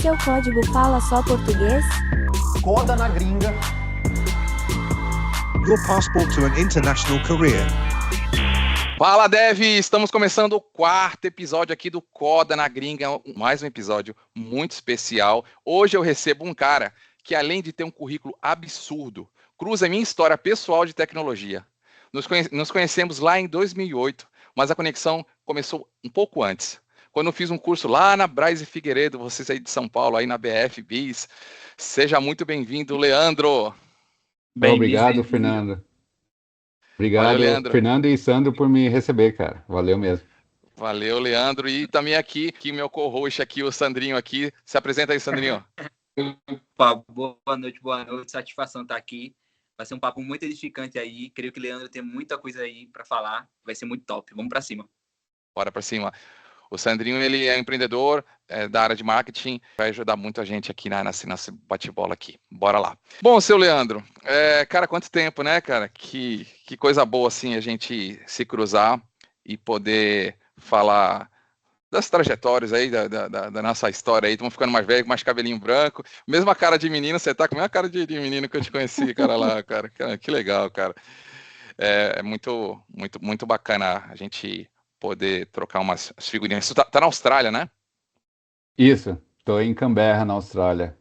seu código fala só português? Coda na gringa. Your passport to an international career. Fala, Dev! Estamos começando o quarto episódio aqui do Coda na Gringa, mais um episódio muito especial. Hoje eu recebo um cara que, além de ter um currículo absurdo, cruza minha história pessoal de tecnologia. Nos conhecemos lá em 2008, mas a conexão começou um pouco antes, quando eu fiz um curso lá na Braz e Figueiredo, vocês aí de São Paulo, aí na BF Bis. Seja muito bem-vindo, Leandro! Obrigado, Fernando. Obrigado, Valeu, Leandro. Fernando e Sandro, por me receber, cara. Valeu mesmo. Valeu, Leandro. E também aqui meu co-host aqui, o Sandrinho aqui. Se apresenta aí, Sandrinho. Opa, boa noite. Satisfação estar aqui. Vai ser um papo muito edificante aí. Creio que o Leandro tem muita coisa aí para falar. Vai ser muito top. Vamos para cima. Bora para cima. O Sandrinho, ele é empreendedor da área de marketing, vai ajudar muito a gente aqui nesse bate-bola aqui. Bora lá. Bom, seu Leandro, cara, quanto tempo, né, cara? Que coisa boa, assim, a gente se cruzar e poder falar das trajetórias aí, da nossa história aí. Estamos ficando mais velho, com mais cabelinho branco. Mesma cara de menino, você tá com a mesma cara de menino que eu te conheci, cara, lá, cara. Que legal, cara. É muito, muito, muito bacana a gente poder trocar umas figurinhas. Você tá na Austrália, né? Isso, tô em Canberra, na Austrália.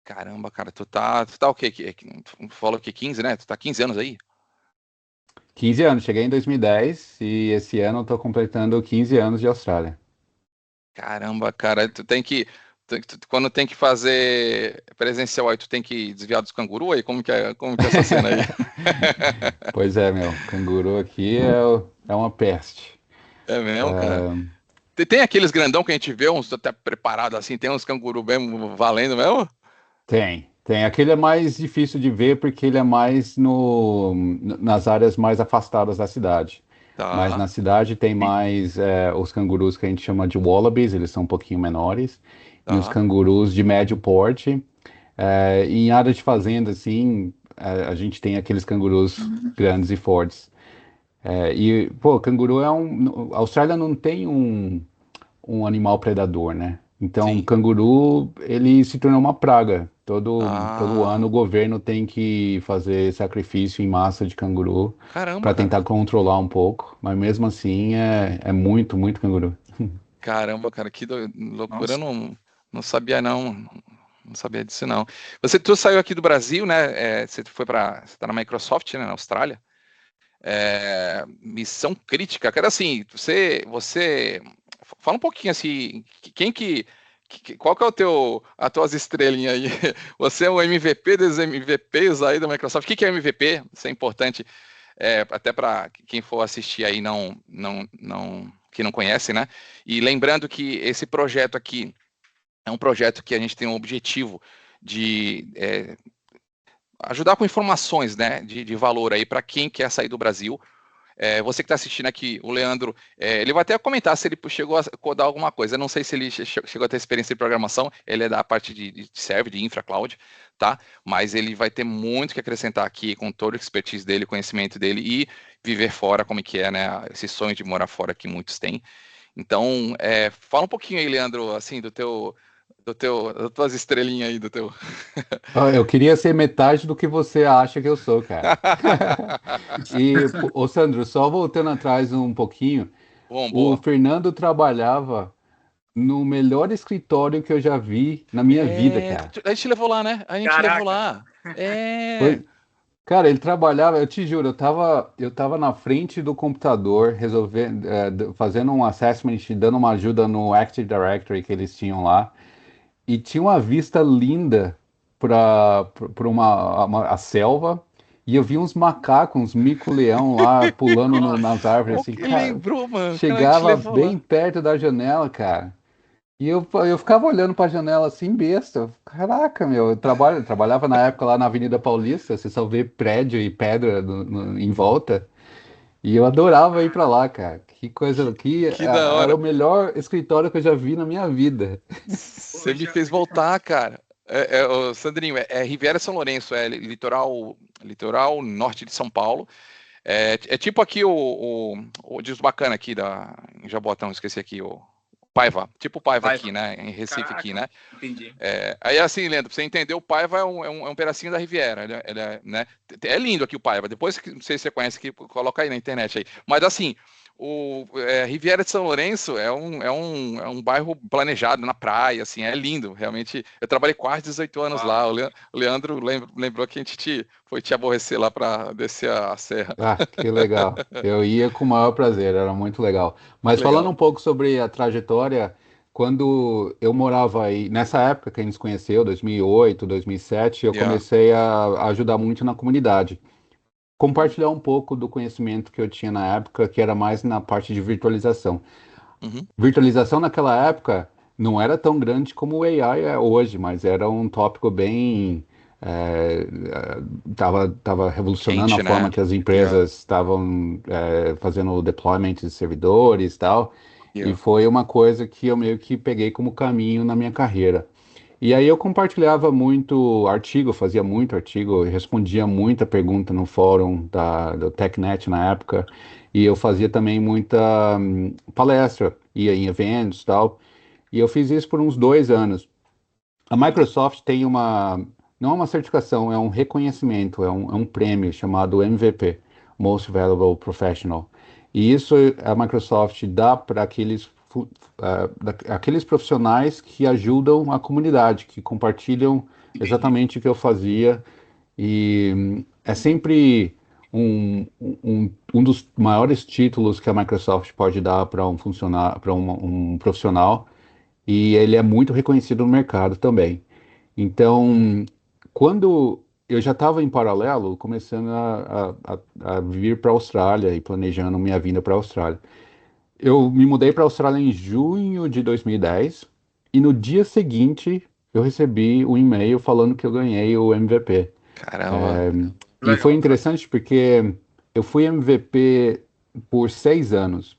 Caramba, cara, tu tá o quê? Tu falou que 15, né? Tu tá 15 anos aí? 15 anos, cheguei em 2010 e esse ano eu tô completando 15 anos de Austrália. Caramba, cara, quando tem que fazer presencial aí, tu tem que desviar dos cangurus aí? Como que é essa cena aí? Pois é, meu, canguru aqui é uma peste. É mesmo, cara? Tem aqueles grandão que a gente vê, uns até preparados assim, tem uns canguru bem valendo mesmo? Tem. Aquele é mais difícil de ver porque ele é mais nas áreas mais afastadas da cidade. Mas Tá. na cidade tem mais os cangurus que a gente chama de wallabies, eles são um pouquinho menores, e os Tá. cangurus de médio porte. Em área de fazenda, assim, a gente tem aqueles cangurus grandes e fortes. Canguru a Austrália não tem um animal predador, né? Então, o Sim. canguru, ele se tornou uma praga. Todo Ah. ano o governo tem que fazer sacrifício em massa de canguru Caramba, para cara. tentar controlar um pouco, mas mesmo assim é muito, muito canguru. Caramba, cara, que loucura, Nossa. eu não sabia não sabia disso não. Tu saiu aqui do Brasil, né, você tá na Microsoft, né, na Austrália, missão crítica, cara, assim, você fala um pouquinho assim, qual que é as tuas estrelinhas aí? Você é o MVP dos MVPs aí da Microsoft, o que é MVP? Isso é importante, até para quem for assistir aí que não conhece, né? E lembrando que esse projeto aqui é um projeto que a gente tem um objetivo de ajudar com informações, né, de valor aí para quem quer sair do Brasil. Você que está assistindo aqui, o Leandro, ele vai até comentar se ele chegou a codar alguma coisa. Eu não sei se ele chegou a ter experiência em programação, ele é da parte de server, de infra cloud, tá? Mas ele vai ter muito que acrescentar aqui com todo o expertise dele, conhecimento dele e viver fora, como que é, né? Esse sonho de morar fora que muitos têm. Então, fala um pouquinho aí, Leandro, assim, das tuas estrelinhas aí, do teu... Eu queria ser metade do que você acha que eu sou, cara. Ô Sandro, só voltando atrás um pouquinho, Bom, o boa. Fernando trabalhava no melhor escritório que eu já vi na minha vida, cara. A gente levou lá, né? A gente Caraca. levou lá. Foi- Cara, ele trabalhava, eu te juro, eu tava na frente do computador, resolvendo, fazendo um assessment, dando uma ajuda no Active Directory que eles tinham lá, e tinha uma vista linda para a selva, e eu vi uns macacos, uns mico-leão lá pulando nas árvores, O assim, que cara, lembrou, mano? Cara, a gente chegava levou bem lá. perto da janela, cara. E eu ficava olhando pra janela assim, besta. Caraca, meu, trabalhava na época lá na Avenida Paulista, você só vê prédio e pedra em volta. E eu adorava ir pra lá, cara. Que coisa, Que da era hora. o melhor escritório que eu já vi na minha vida. Você me fez voltar, cara. Ô, Sandrinho, é Riviera São Lourenço, é litoral norte de São Paulo. É tipo aqui o diz bacana aqui em Jaboatão, esqueci aqui Paiva, tipo Paiva Paiva. aqui, né? Em Recife. Caraca. Aqui, né? Entendi. Aí assim, Leandro, pra você entender, o Paiva é um pedacinho da Riviera. Né? É lindo aqui o Paiva. Depois, não sei se você conhece aqui, coloca aí na internet aí. Mas assim, Riviera de São Lourenço é um bairro planejado na praia, assim, é lindo, realmente. Eu trabalhei quase 18 anos lá. O Leandro lembrou que a gente foi te aborrecer lá para descer a serra. Ah, que legal. Eu ia com o maior prazer, era muito legal. Mas Legal. falando um pouco sobre a trajetória, quando eu morava aí, nessa época que a gente se conheceu, 2008, 2007, eu comecei a ajudar muito na comunidade. Compartilhar um pouco do conhecimento que eu tinha na época, que era mais na parte de virtualização. Uhum. Virtualização naquela época não era tão grande como o AI é hoje, mas era um tópico bem. Tava revolucionando Quente, a forma né? que as empresas estavam fazendo o deployment de servidores e tal. E foi uma coisa que eu meio que peguei como caminho na minha carreira. E aí eu compartilhava muito artigo, fazia muito artigo, respondia muita pergunta no fórum do TechNet na época, e eu fazia também muita palestra, ia em eventos e tal, e eu fiz isso por uns 2 anos. A Microsoft tem não é uma certificação, é um reconhecimento, é um prêmio chamado MVP, Most Valuable Professional. E isso a Microsoft dá para aqueles profissionais que ajudam a comunidade, que compartilham exatamente o que eu fazia. E é sempre um dos maiores títulos que a Microsoft pode dar para um profissional, e ele é muito reconhecido no mercado também. Então, quando eu já estava em paralelo, começando a vir para a Austrália e planejando minha vinda para a Austrália. Eu me mudei para a Austrália em junho de 2010 e no dia seguinte eu recebi um e-mail falando que eu ganhei o MVP. Caramba. E foi interessante porque eu fui MVP por 6 anos.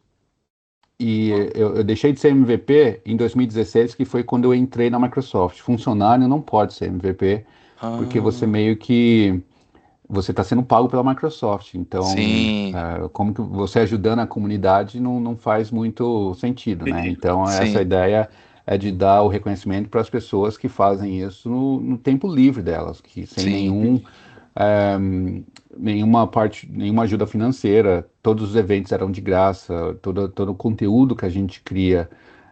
E eu deixei de ser MVP em 2016, que foi quando eu entrei na Microsoft. Funcionário não pode ser MVP, porque você meio que você está sendo pago pela Microsoft. Então, Sim. como que você ajudando a comunidade não faz muito sentido, né? Então, essa Sim. ideia é de dar o reconhecimento para as pessoas que fazem isso no tempo livre delas, que sem nenhuma ajuda financeira, todos os eventos eram de graça, todo o conteúdo que a gente cria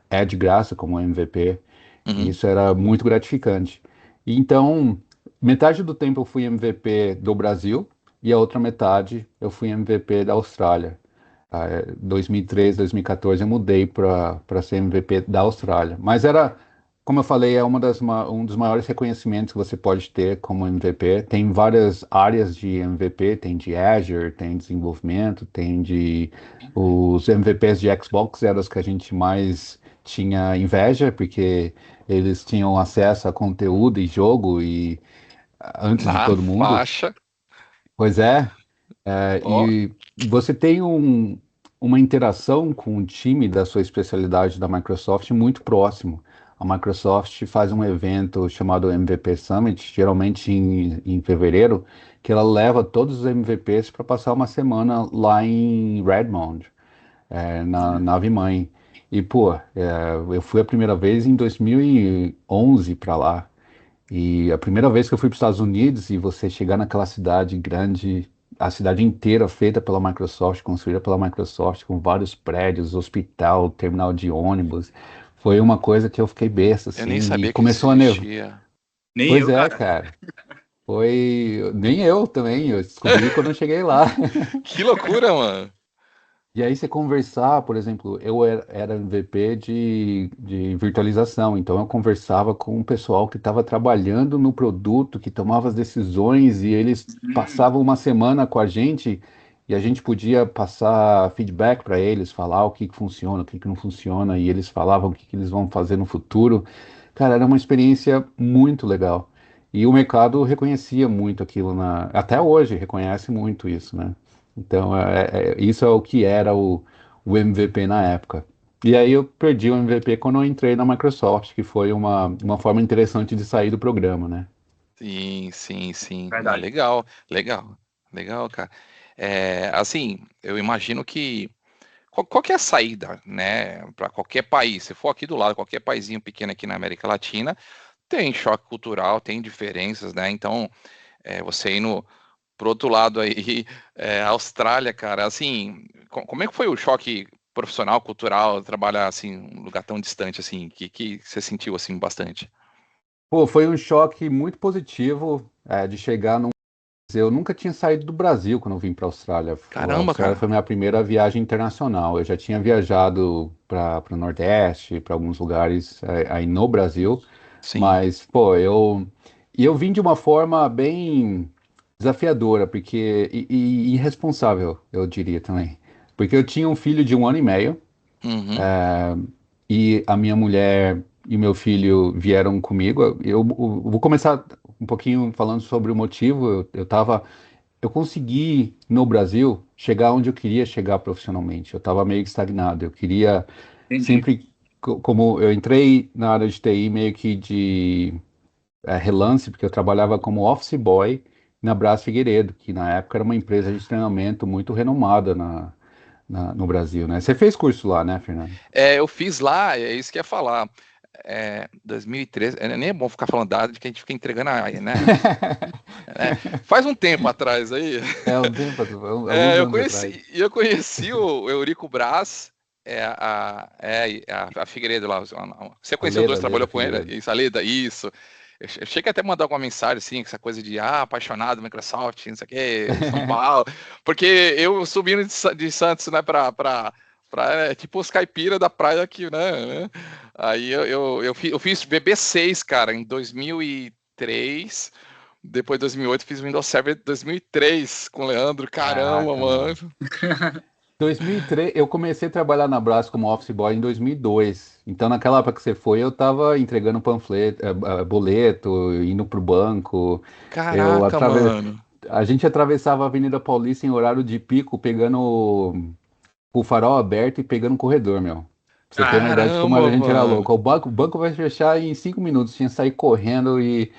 é de graça, como MVP, e isso era muito gratificante. E então, metade do tempo eu fui MVP do Brasil, e a outra metade eu fui MVP da Austrália. 2013, 2014 eu mudei para ser MVP da Austrália. Mas como eu falei, é um dos maiores reconhecimentos que você pode ter como MVP. Tem várias áreas de MVP, tem de Azure, tem desenvolvimento, os MVPs de Xbox eram os que a gente mais tinha inveja, porque eles tinham acesso a conteúdo e jogo antes de Na todo mundo. faixa. Pois é. E você tem uma interação com o time da sua especialidade da Microsoft muito próximo. A Microsoft faz um evento chamado MVP Summit, geralmente em fevereiro, que ela leva todos os MVPs para passar uma semana lá em Redmond, na nave mãe. E, pô, eu fui a primeira vez em 2011 para lá. E a primeira vez que eu fui para os Estados Unidos e você chegar naquela cidade grande, a cidade inteira feita pela Microsoft, construída pela Microsoft, com vários prédios, hospital, terminal de ônibus, foi uma coisa que eu fiquei besta, assim. Eu nem sabia e começou que a nevar. existia. Nem Pois eu, é, cara. Nem eu também, eu descobri quando eu cheguei lá. Que loucura, mano. E aí você conversar, por exemplo, eu era MVP de virtualização, então eu conversava com o pessoal que estava trabalhando no produto, que tomava as decisões, e eles passavam uma semana com a gente, e a gente podia passar feedback para eles, falar o que funciona, o que não funciona, e eles falavam o que eles vão fazer no futuro. Cara, era uma experiência muito legal. E o mercado reconhecia muito aquilo, até hoje reconhece muito isso, né? Então, isso é o que era o MVP na época. E aí eu perdi o MVP quando eu entrei na Microsoft, que foi uma forma interessante de sair do programa, né? Sim. Ah, Verdade. legal, cara. Assim, eu imagino que qual que é a saída, né, para qualquer país? Se for aqui do lado, qualquer paizinho pequeno aqui na América Latina, tem choque cultural, tem diferenças, né? Então, você indo pro outro lado aí, Austrália, cara, assim, como é que foi o choque profissional, cultural, trabalhar assim, um lugar tão distante assim, que você sentiu assim bastante? Pô, foi um choque muito positivo, de chegar num. Eu nunca tinha saído do Brasil quando eu vim para a Austrália. A Caramba, Austrália cara. foi minha primeira viagem internacional. Eu já tinha viajado para o Nordeste, para alguns lugares aí no Brasil, Sim. mas, pô, eu vim de uma forma bem desafiadora, porque e irresponsável, eu diria também. Porque eu tinha um filho de 1 ano e meio, Uhum. e a minha mulher e meu filho vieram comigo. Eu vou começar um pouquinho falando sobre o motivo. Eu consegui, no Brasil, chegar onde eu queria chegar profissionalmente. Eu estava meio que estagnado. Eu queria Entendi. sempre, como eu entrei na área de TI meio que de relance, porque eu trabalhava como office boy na Brás Figueiredo, que na época era uma empresa de treinamento muito renomada no Brasil, né? Você fez curso lá, né, Fernando? Eu fiz lá, é isso que eu ia falar. 2013, nem é bom ficar falando dado de que a gente fica entregando né? Faz um tempo atrás aí. É um tempo, alguns Eu anos atrás. conheci o Eurico Brás, a Figueiredo lá. Você conheceu os dois, Leda trabalhou com ele? Figueiredo. Isso, a Leda, isso. Eu cheguei até a mandar alguma mensagem, assim, essa coisa de apaixonado Microsoft, não sei o que, São Paulo. Porque eu subindo de Santos, né, tipo os caipira da praia aqui, né? Aí eu fiz VB6, cara, em 2003. Depois de 2008 fiz Windows Server 2003 com o Leandro. Caramba, Caraca, mano. mano. 2003, eu comecei a trabalhar na Brás como office boy em 2002. Então, naquela época que você foi, eu tava entregando panfleto, boleto, indo pro banco. Eu Caraca, atrave... mano. A gente atravessava a Avenida Paulista em horário de pico, pegando o farol aberto e pegando o corredor, meu. Pra você ter uma ideia de como a Caramba, gente era mano. louco. O banco vai fechar em 5 minutos, tinha que sair correndo e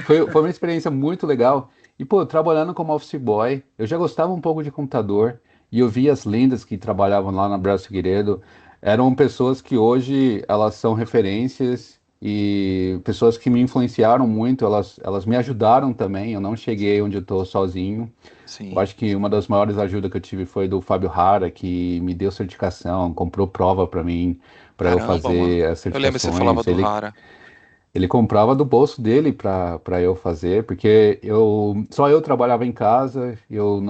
foi uma experiência muito legal. E, pô, trabalhando como office boy, eu já gostava um pouco de computador e eu via as lendas que trabalhavam lá na Brás Figueiredo. Eram pessoas que hoje elas são referências e pessoas que me influenciaram muito, elas me ajudaram também. Eu não cheguei onde eu tô sozinho. Eu Sim. acho que uma das maiores ajudas que eu tive foi do Fábio Hara, que me deu certificação, comprou prova para mim, para eu Caramba, mano. fazer as Eu lembro que você falava certificações. do Ele, Rara. ele comprava do bolso dele para eu fazer, porque só eu trabalhava em casa, eu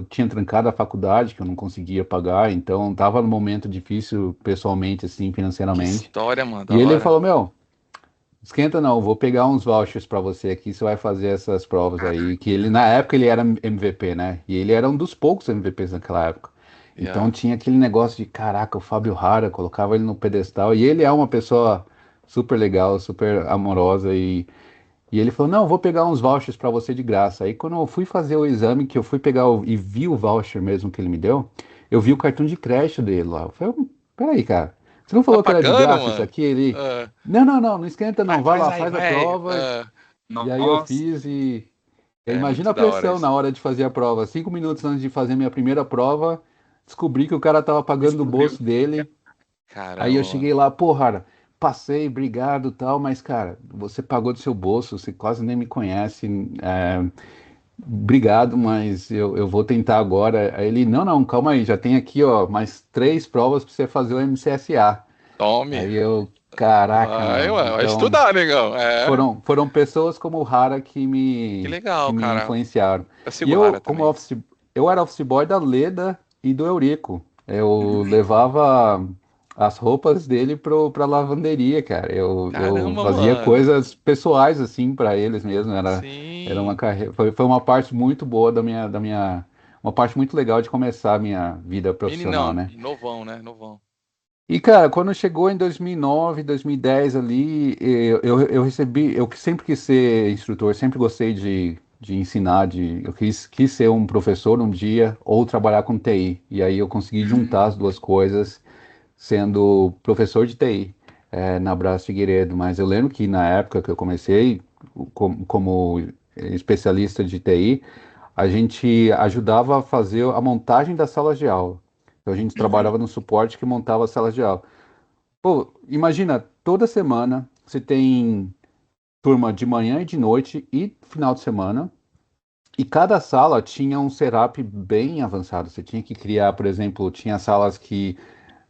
tinha trancado a faculdade, que eu não conseguia pagar, então estava num momento difícil pessoalmente, assim, Que financeiramente. história, mano. E Da ele hora. falou, meu, esquenta não, vou pegar uns vouchers pra você aqui, você vai fazer essas provas aí, que ele na época ele era MVP, né? E ele era um dos poucos MVPs naquela época. Então Yeah. tinha aquele negócio de, caraca, o Fábio Hara, colocava ele no pedestal, e ele é uma pessoa super legal, super amorosa, e ele falou, não, vou pegar uns vouchers pra você de graça. Aí quando eu fui fazer o exame, que eu fui pegar e vi o voucher mesmo que ele me deu, eu vi o cartão de crédito dele lá. Eu falei, peraí, cara, você não Tá falou que era de pagando, graça isso mano? aqui? Ele, Ah, não, não esquenta não, vai faz lá, aí, faz a vai. prova. E aí eu Nossa, fiz e É imagina muito a da hora pressão isso. na hora de fazer a prova. 5 minutos antes de fazer minha primeira prova, descobri que o cara tava pagando do descobriu. bolso dele. Aí eu Caramba, mano. cheguei lá, pô, cara, passei, obrigado, tal, mas cara, você pagou do seu bolso, você quase nem me conhece. Obrigado, mas eu vou tentar agora. Aí ele, não, calma aí, já tem aqui, ó, mais 3 provas pra você fazer o MCSA. Tome. Aí eu, caraca, Vai, meu. mano. Vai Então, estudar, negão. foram pessoas como o Hara que Que que legal, me cara. influenciaram. Eu E sigo o Rara também. eu era office boy da Leda e do Eurico. Eu levava as roupas dele pra lavanderia, cara. Eu Caramba, fazia mano. coisas pessoais, assim, pra eles mesmo. Era uma Sim. carreira, foi uma parte muito boa uma parte muito legal de começar a minha vida profissional, Meninão, né? novão, né? Novão. E, cara, quando chegou em 2009, 2010 ali, eu recebi, eu que sempre quis ser instrutor, sempre gostei de ensinar, eu quis ser um professor um dia ou trabalhar com TI. E aí eu consegui juntar as duas coisas, sendo professor de TI, na Brás Figueiredo. Mas eu lembro que na época que eu comecei como especialista de TI, a gente ajudava a fazer a montagem das salas de aula. Então a gente trabalhava no suporte que montava as salas de aula. Pô, imagina, toda semana você tem turma de manhã e de noite e final de semana. E cada sala tinha um setup bem avançado. Você tinha que criar, por exemplo, tinha salas que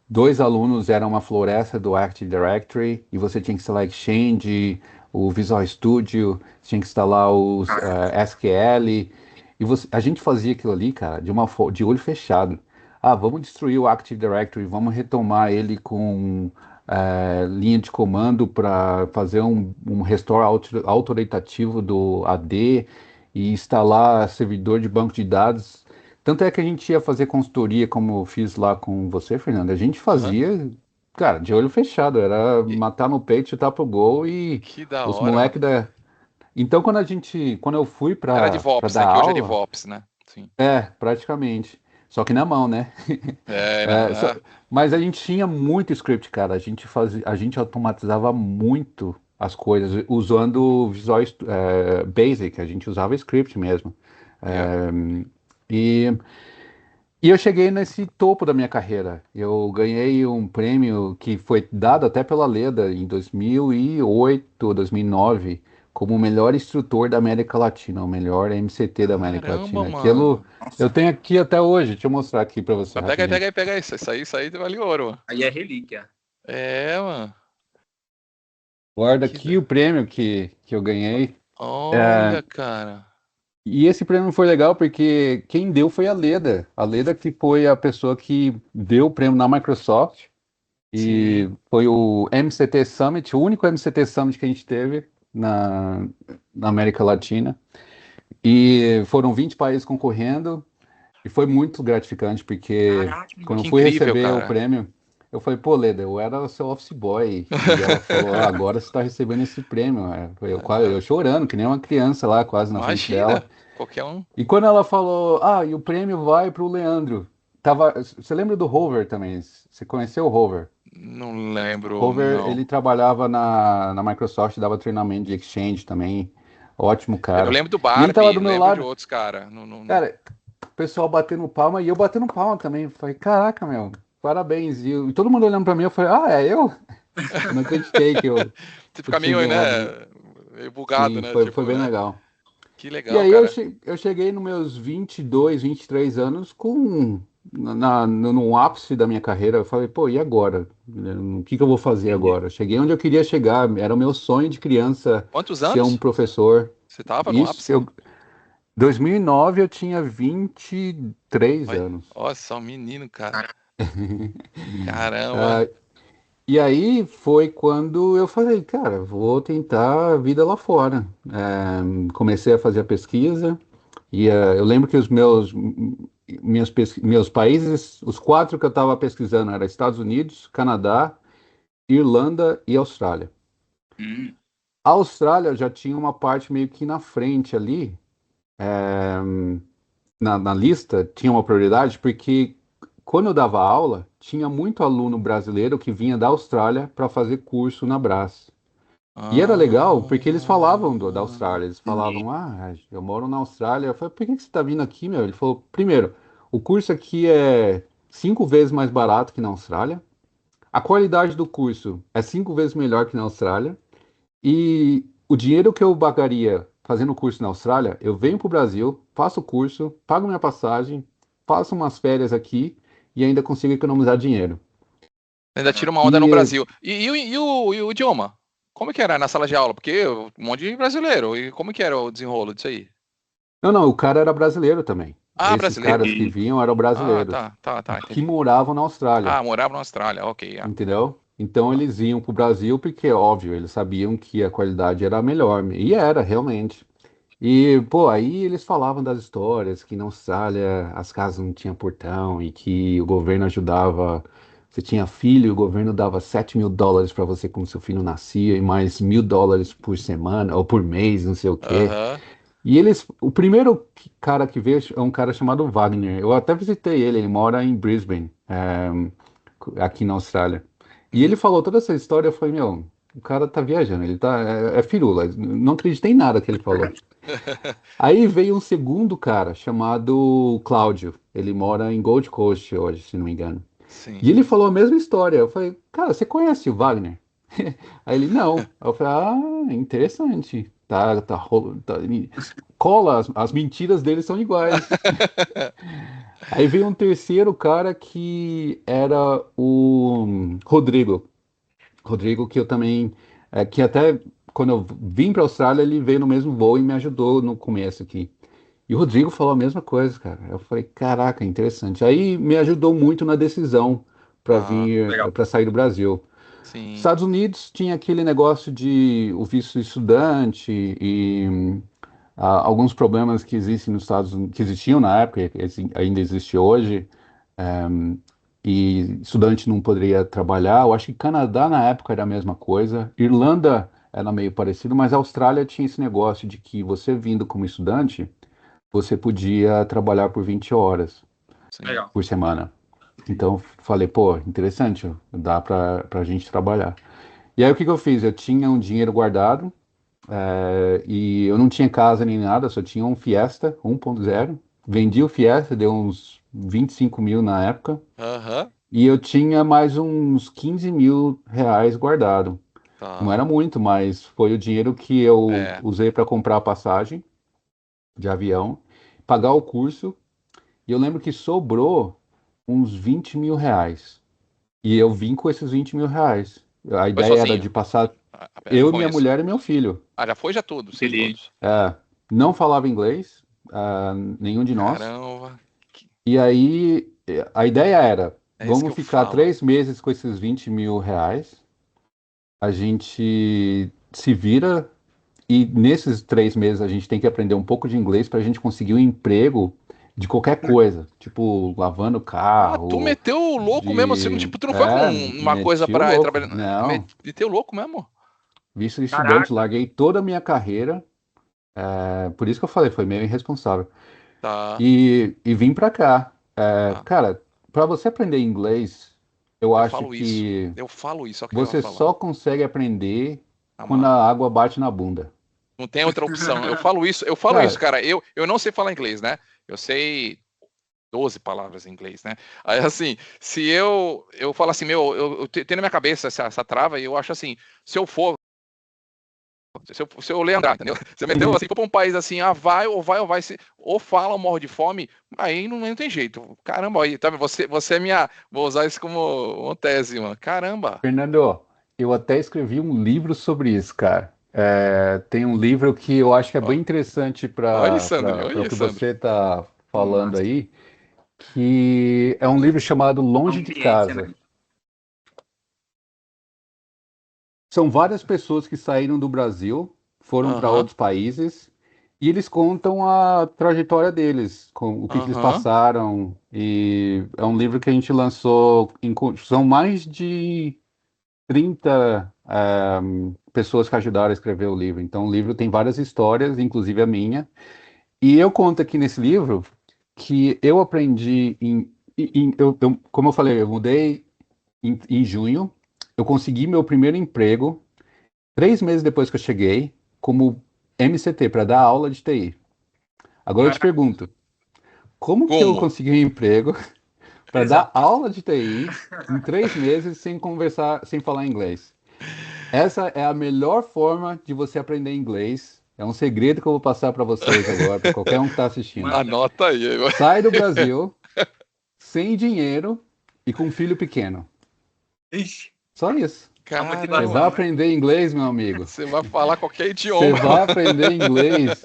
dois alunos eram uma floresta do Active Directory e você tinha que instalar Exchange, o Visual Studio, tinha que instalar os SQL. E a gente fazia aquilo ali, cara, de olho fechado. Ah, vamos destruir o Active Directory, vamos retomar ele com linha de comando para fazer um restore autoritativo do AD e instalar servidor de banco de dados. Tanto é que a gente ia fazer consultoria, como eu fiz lá com você, Fernando. A gente fazia, cara, de olho fechado. Era E- matar no peito, chutar pro gol e Que da os hora, mano. moleques da. Então, quando eu fui Era para DevOps, né? dar Que hoje é aula, DevOps, né? Sim. praticamente. Só que na mão, né? É, É, não, é. mas a gente tinha muito script, cara. A gente automatizava muito as coisas usando o Basic. A gente usava script mesmo. Yeah. É, e, e eu cheguei nesse topo da minha carreira. Eu ganhei um prêmio que foi dado até pela Leda em 2008, 2009, como o melhor instrutor da América Latina, o melhor MCT da América Caramba, Latina. Aquilo mano. eu tenho aqui até hoje. Deixa eu mostrar aqui para você Mas pega aí, rapidinho. pega aí, pega aí. Isso aí vale ouro, mano. Aí é relíquia. É, mano. Guarda Que aqui o da... prêmio que eu ganhei. É, Olha, cara. e esse prêmio foi legal porque quem deu foi a Leda. A Leda que foi a pessoa que deu o prêmio na Microsoft. E Sim. foi o MCT Summit, o único MCT Summit que a gente teve na América Latina. E foram 20 países concorrendo. E foi muito gratificante, porque Caraca, quando eu Que fui incrível, receber o cara. prêmio, eu falei, pô, Leda, eu era o seu office boy. E ela falou, agora você está recebendo esse prêmio. Eu chorando, que nem uma criança lá, quase na frente dela. Imagina. Qualquer um. E quando ela falou, e o prêmio vai para o Leandro. Você lembra do Hover também? Você conheceu o Hover? Não lembro, Hover, não. ele trabalhava na Microsoft, dava treinamento de Exchange também. Ótimo Eu cara. lembro do E ele tava Barbie, do meu lembro de lado. outros, cara. Não, não, não. Cara, o pessoal batendo palma e eu batendo palma também. Falei, caraca, meu, parabéns. E todo mundo olhando pra mim, eu falei, é eu? Não acreditei Você eu fica tinha meio, né? ganhado. Meio bugado, Sim, né? foi Tipo, bem né? legal. Que E legal, aí cara. eu cheguei nos meus 22, 23 anos no ápice da minha carreira. Eu falei, pô, e agora? O que eu vou fazer Entendi. agora? Cheguei onde eu queria chegar. Era o meu sonho de criança Quantos ser um anos? professor. Você tava no Isso, ápice? 2009 eu tinha 23 Olha, anos. olha só, um menino, cara. Caramba. Ah, e aí foi quando eu falei, cara, vou tentar a vida lá fora. Comecei a fazer a pesquisa e eu lembro que meus países, os quatro que eu estava pesquisando eram Estados Unidos, Canadá, Irlanda e Austrália. Hum, A Austrália já tinha uma parte meio que na frente ali, na lista, tinha uma prioridade, porque quando eu dava aula, tinha muito aluno brasileiro que vinha da Austrália para fazer curso na Brás. E era legal, porque eles falavam da Austrália. Eles entendi. falavam, eu moro na Austrália. Eu falei, por que você está vindo aqui, meu? Ele falou, primeiro, o curso aqui é 5 vezes mais barato que na Austrália. A qualidade do curso é 5 vezes melhor que na Austrália. E o dinheiro que eu pagaria fazendo o curso na Austrália, eu venho para o Brasil, faço o curso, pago minha passagem, faço umas férias aqui e ainda consigo economizar dinheiro. Ainda tira uma onda no E Brasil. E o idioma? Como que era na sala de aula? Porque um monte de brasileiro. E como que era o desenrolo disso aí? não, o cara era brasileiro também. Ah, Esses brasileiro. caras que vinham eram Ah, brasileiros tá, que entendi. moravam na Austrália, Ah, morava na Austrália, ok. Ah. entendeu? Então eles iam para o Brasil porque, óbvio, eles sabiam que a qualidade era melhor. E era, realmente. E, pô, aí eles falavam das histórias que na Austrália as casas não tinham portão e que o governo ajudava. Você tinha filho, o governo dava US$ 7.000 para você quando seu filho nascia e mais US$ 1.000 por semana ou por mês, não sei o quê. Aham. E o primeiro cara que veio é um cara chamado Wagner. Eu até visitei ele mora em Brisbane, aqui na Austrália. E ele Uhum. falou toda essa história, eu falei, meu, o cara tá viajando, ele tá, é firula, não acreditei em nada que ele falou. Aí veio um segundo cara chamado Cláudio, ele mora em Gold Coast hoje, se não me engano. Sim. E ele falou a mesma história. Eu falei, cara, você conhece o Wagner? Aí ele, não. Aí eu falei, interessante. Cola, as mentiras dele são iguais. Aí veio um terceiro cara que era o Rodrigo. Rodrigo, que eu também, que até quando eu vim para a Austrália, ele veio no mesmo voo e me ajudou no começo aqui. E o Rodrigo falou a mesma coisa, cara. Eu falei, caraca, interessante. Aí me ajudou muito na decisão para vir, legal. para sair do Brasil. Sim. Estados Unidos tinha aquele negócio de o visto estudante e alguns problemas que existem nos Estados Unidos, que existiam na época, ainda existe hoje, e estudante não poderia trabalhar. Eu acho que Canadá na época era a mesma coisa, Irlanda era meio parecido, mas a Austrália tinha esse negócio de que você vindo como estudante, você podia trabalhar por 20 horas Sim. Legal. por semana. Então falei, pô, interessante, dá pra gente trabalhar. E aí o que que eu fiz? Eu tinha um dinheiro guardado, e eu não tinha casa nem nada, só tinha um Fiesta 1.0. Vendi o Fiesta, deu uns 25 mil na época, Aham. e eu tinha mais uns 15 mil reais guardado. Não Tá. era muito, mas foi o dinheiro que eu É. usei para comprar a passagem de avião, pagar o curso, e eu lembro que sobrou uns 20 mil reais. E eu vim com esses 20 mil reais. A Foi ideia era sozinho? de passar Não eu, minha conheço. mulher e meu filho. Já foi já tudo, sim, Beleza. todos. Não falava inglês, nenhum de nós. Caramba. E aí, a ideia era, É isso que vamos eu ficar falo. 3 meses com esses 20 mil reais, a gente se vira, e nesses 3 meses a gente tem que aprender um pouco de inglês para a gente conseguir um emprego de qualquer coisa, tipo lavando Tu carro, meteu o louco mesmo, assim, tipo, tu não foi com uma coisa meti o pra ir louco. trabalhando. Não, Meteu o louco mesmo? visto de Caraca. estudante, larguei toda a minha carreira, por isso que eu falei, foi meio irresponsável. Tá. E vim pra cá. Tá. Cara, para você aprender inglês, eu Eu acho falo isso. que Eu falo isso, olha o que eu ia você falar. só consegue aprender quando Amado. a água bate na bunda. Não tem outra opção. Eu falo isso, Cara, cara. Eu não sei falar inglês, né? Eu sei 12 palavras em inglês, né? Aí, assim, se eu falo assim, eu tenho na minha cabeça essa trava e eu acho assim, se eu ler André, entendeu? Você meteu assim, for pra um país assim, vai, ou fala ou morre de fome, aí não tem jeito. Caramba, aí, tá, você é minha, vou usar isso como uma tese, mano. Caramba. Fernando, eu até escrevi um livro sobre isso, cara. Tem um livro que eu acho que é Ó, bem interessante olha, Sandro, para o olha, que Sandro. você está falando Massa. aí, que é um livro chamado Longe de Ambiência, Casa. né? São várias pessoas que saíram do Brasil, foram para Aham, outros países e eles contam a trajetória deles, com o que eles aham. passaram. E é um livro que a gente lançou. São mais de 30 pessoas que ajudaram a escrever o livro. Então, o livro tem várias histórias, inclusive a minha. E eu conto aqui nesse livro que eu aprendi como eu falei, eu mudei em junho. Eu consegui meu primeiro emprego 3 meses depois que eu cheguei, como MCT, para dar aula de TI. Agora eu te Caraca. pergunto, como que eu Como? consegui um emprego para dar Exato. aula de TI em 3 meses sem conversar, sem falar inglês? Essa é a melhor forma de você aprender inglês. É um segredo que eu vou passar para vocês agora, para qualquer um que está assistindo. Manda. Anota aí. Sai do Brasil sem dinheiro e com um filho pequeno. Ixi, Só isso. a Você motivação, vai né? aprender inglês, meu amigo. Você vai falar qualquer Você idioma. vai aprender inglês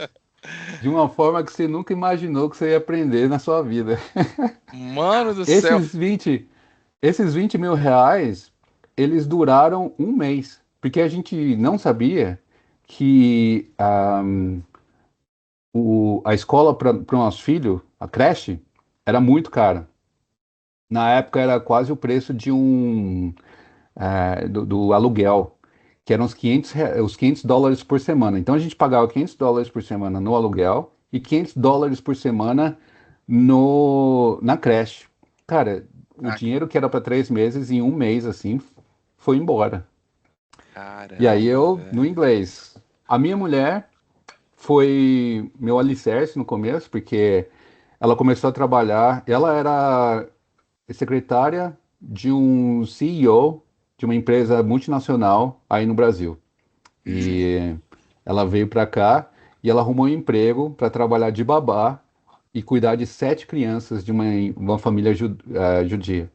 de uma forma que você nunca imaginou que você ia aprender na sua vida. Mano do céu. Esses 20 mil reais, eles duraram um mês, porque a gente não sabia que a escola para o nosso filho, a creche, era muito cara. Na época era quase o preço de do aluguel, que eram os 500 dólares por semana. Então a gente pagava 500 dólares por semana no aluguel e 500 dólares por semana na creche. Cara, o Ah, dinheiro que era para 3 meses, em um mês, assim, foi embora. E aí eu, Caramba, no velho. inglês. A minha mulher foi meu alicerce no começo, porque ela começou a trabalhar, ela era secretária de um CEO de uma empresa multinacional aí no Brasil. Hum. E ela veio para cá e ela arrumou um emprego para trabalhar de babá e cuidar de 7 crianças de uma família judia.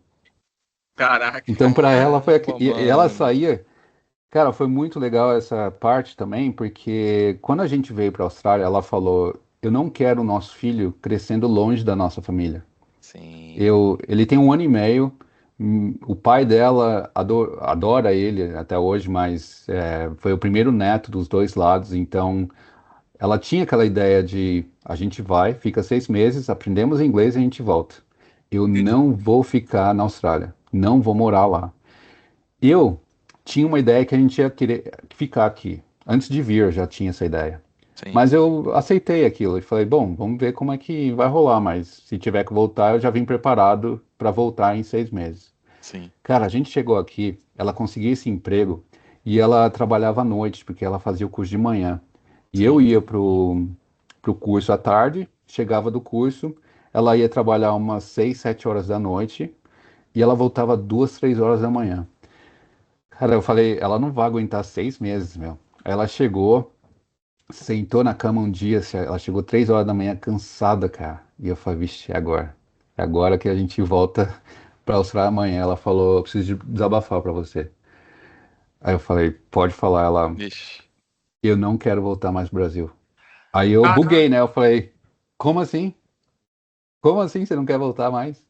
Caraca. Então, para ela foi Caramba, e ela mano. saía. Cara, foi muito legal essa parte também, porque quando a gente veio para a Austrália, ela falou: Eu não quero o nosso filho crescendo longe da nossa família. Sim, Ele tem 1 ano e meio. O pai dela adora ele até hoje, mas foi o primeiro neto dos dois lados, então ela tinha aquela ideia de a gente vai, fica 6 meses, aprendemos inglês e a gente volta. Eu Entendi. não vou ficar na Austrália, não vou morar lá. Eu tinha uma ideia que a gente ia querer ficar aqui. Antes de vir, eu já tinha essa ideia. sim, Mas eu aceitei aquilo e falei, bom, vamos ver como é que vai rolar, mas se tiver que voltar, eu já vim preparado para voltar em 6 meses. sim. Cara, a gente chegou aqui, ela conseguiu esse emprego e ela trabalhava à noite, porque ela fazia o curso de manhã. E eu Sim. ia pro curso à tarde, chegava do curso, ela ia trabalhar umas 6, 7 horas da noite e ela voltava 2, 3 horas da manhã. Cara, eu falei, ela não vai aguentar 6 meses, meu. Aí ela chegou, sentou na cama um dia, ela chegou 3 horas da manhã cansada, cara. E eu falei, vixe, é agora. É agora que a gente volta pra Austrália amanhã. Ela falou, eu preciso desabafar pra você. Aí eu falei, pode falar. Ela, Vixe. eu não quero voltar mais pro Brasil. Aí eu Caraca. buguei, né? Eu falei, como assim? Como assim você não quer voltar mais?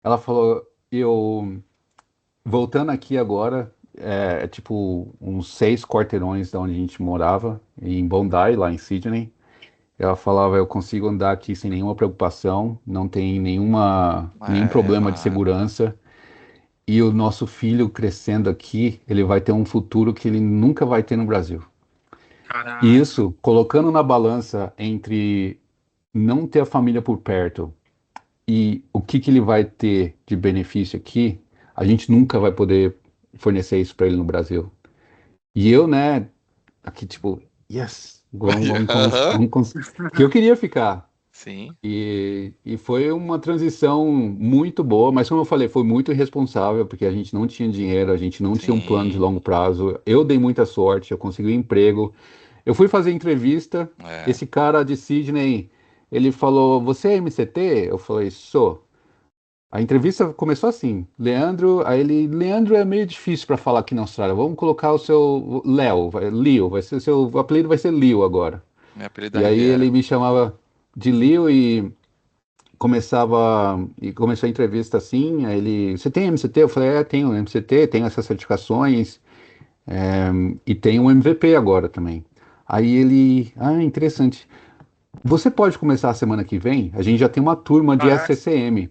Ela falou, eu voltando aqui agora, é tipo uns 6 quarteirões da onde a gente morava, em Bondi, lá em Sydney. Ela falava, eu consigo andar aqui sem nenhuma preocupação, não tem nenhum É, problema de mano. segurança. E o nosso filho crescendo aqui, ele vai ter um futuro que ele nunca vai ter no Brasil. E Caraca. isso, colocando na balança entre não ter a família por perto e o que que ele vai ter de benefício aqui, a gente nunca vai poder fornecer isso para ele no Brasil. E eu, né, aqui tipo, yes, Aham. porque eu queria ficar. Sim, E foi uma transição muito boa, mas como eu falei, foi muito irresponsável, porque a gente não tinha dinheiro, a gente não tinha um plano de sim. longo prazo. Eu dei muita sorte, eu consegui um emprego. Eu fui fazer entrevista, É. esse cara de Sydney, ele falou, você é MCT? Eu falei, sou. A entrevista começou assim, Leandro é meio difícil para falar aqui na Austrália, vamos colocar o seu Leo, vai ser, seu apelido vai ser Leo agora. Meu apelido da E aí Riviera. ele me chamava de Leo e começou a entrevista assim, aí você tem MCT? Eu falei, tenho MCT, tenho essas certificações, e tenho um MVP agora também. Aí ele, interessante. Você pode começar a semana que vem? A gente já tem uma turma de Caraca. SCCM.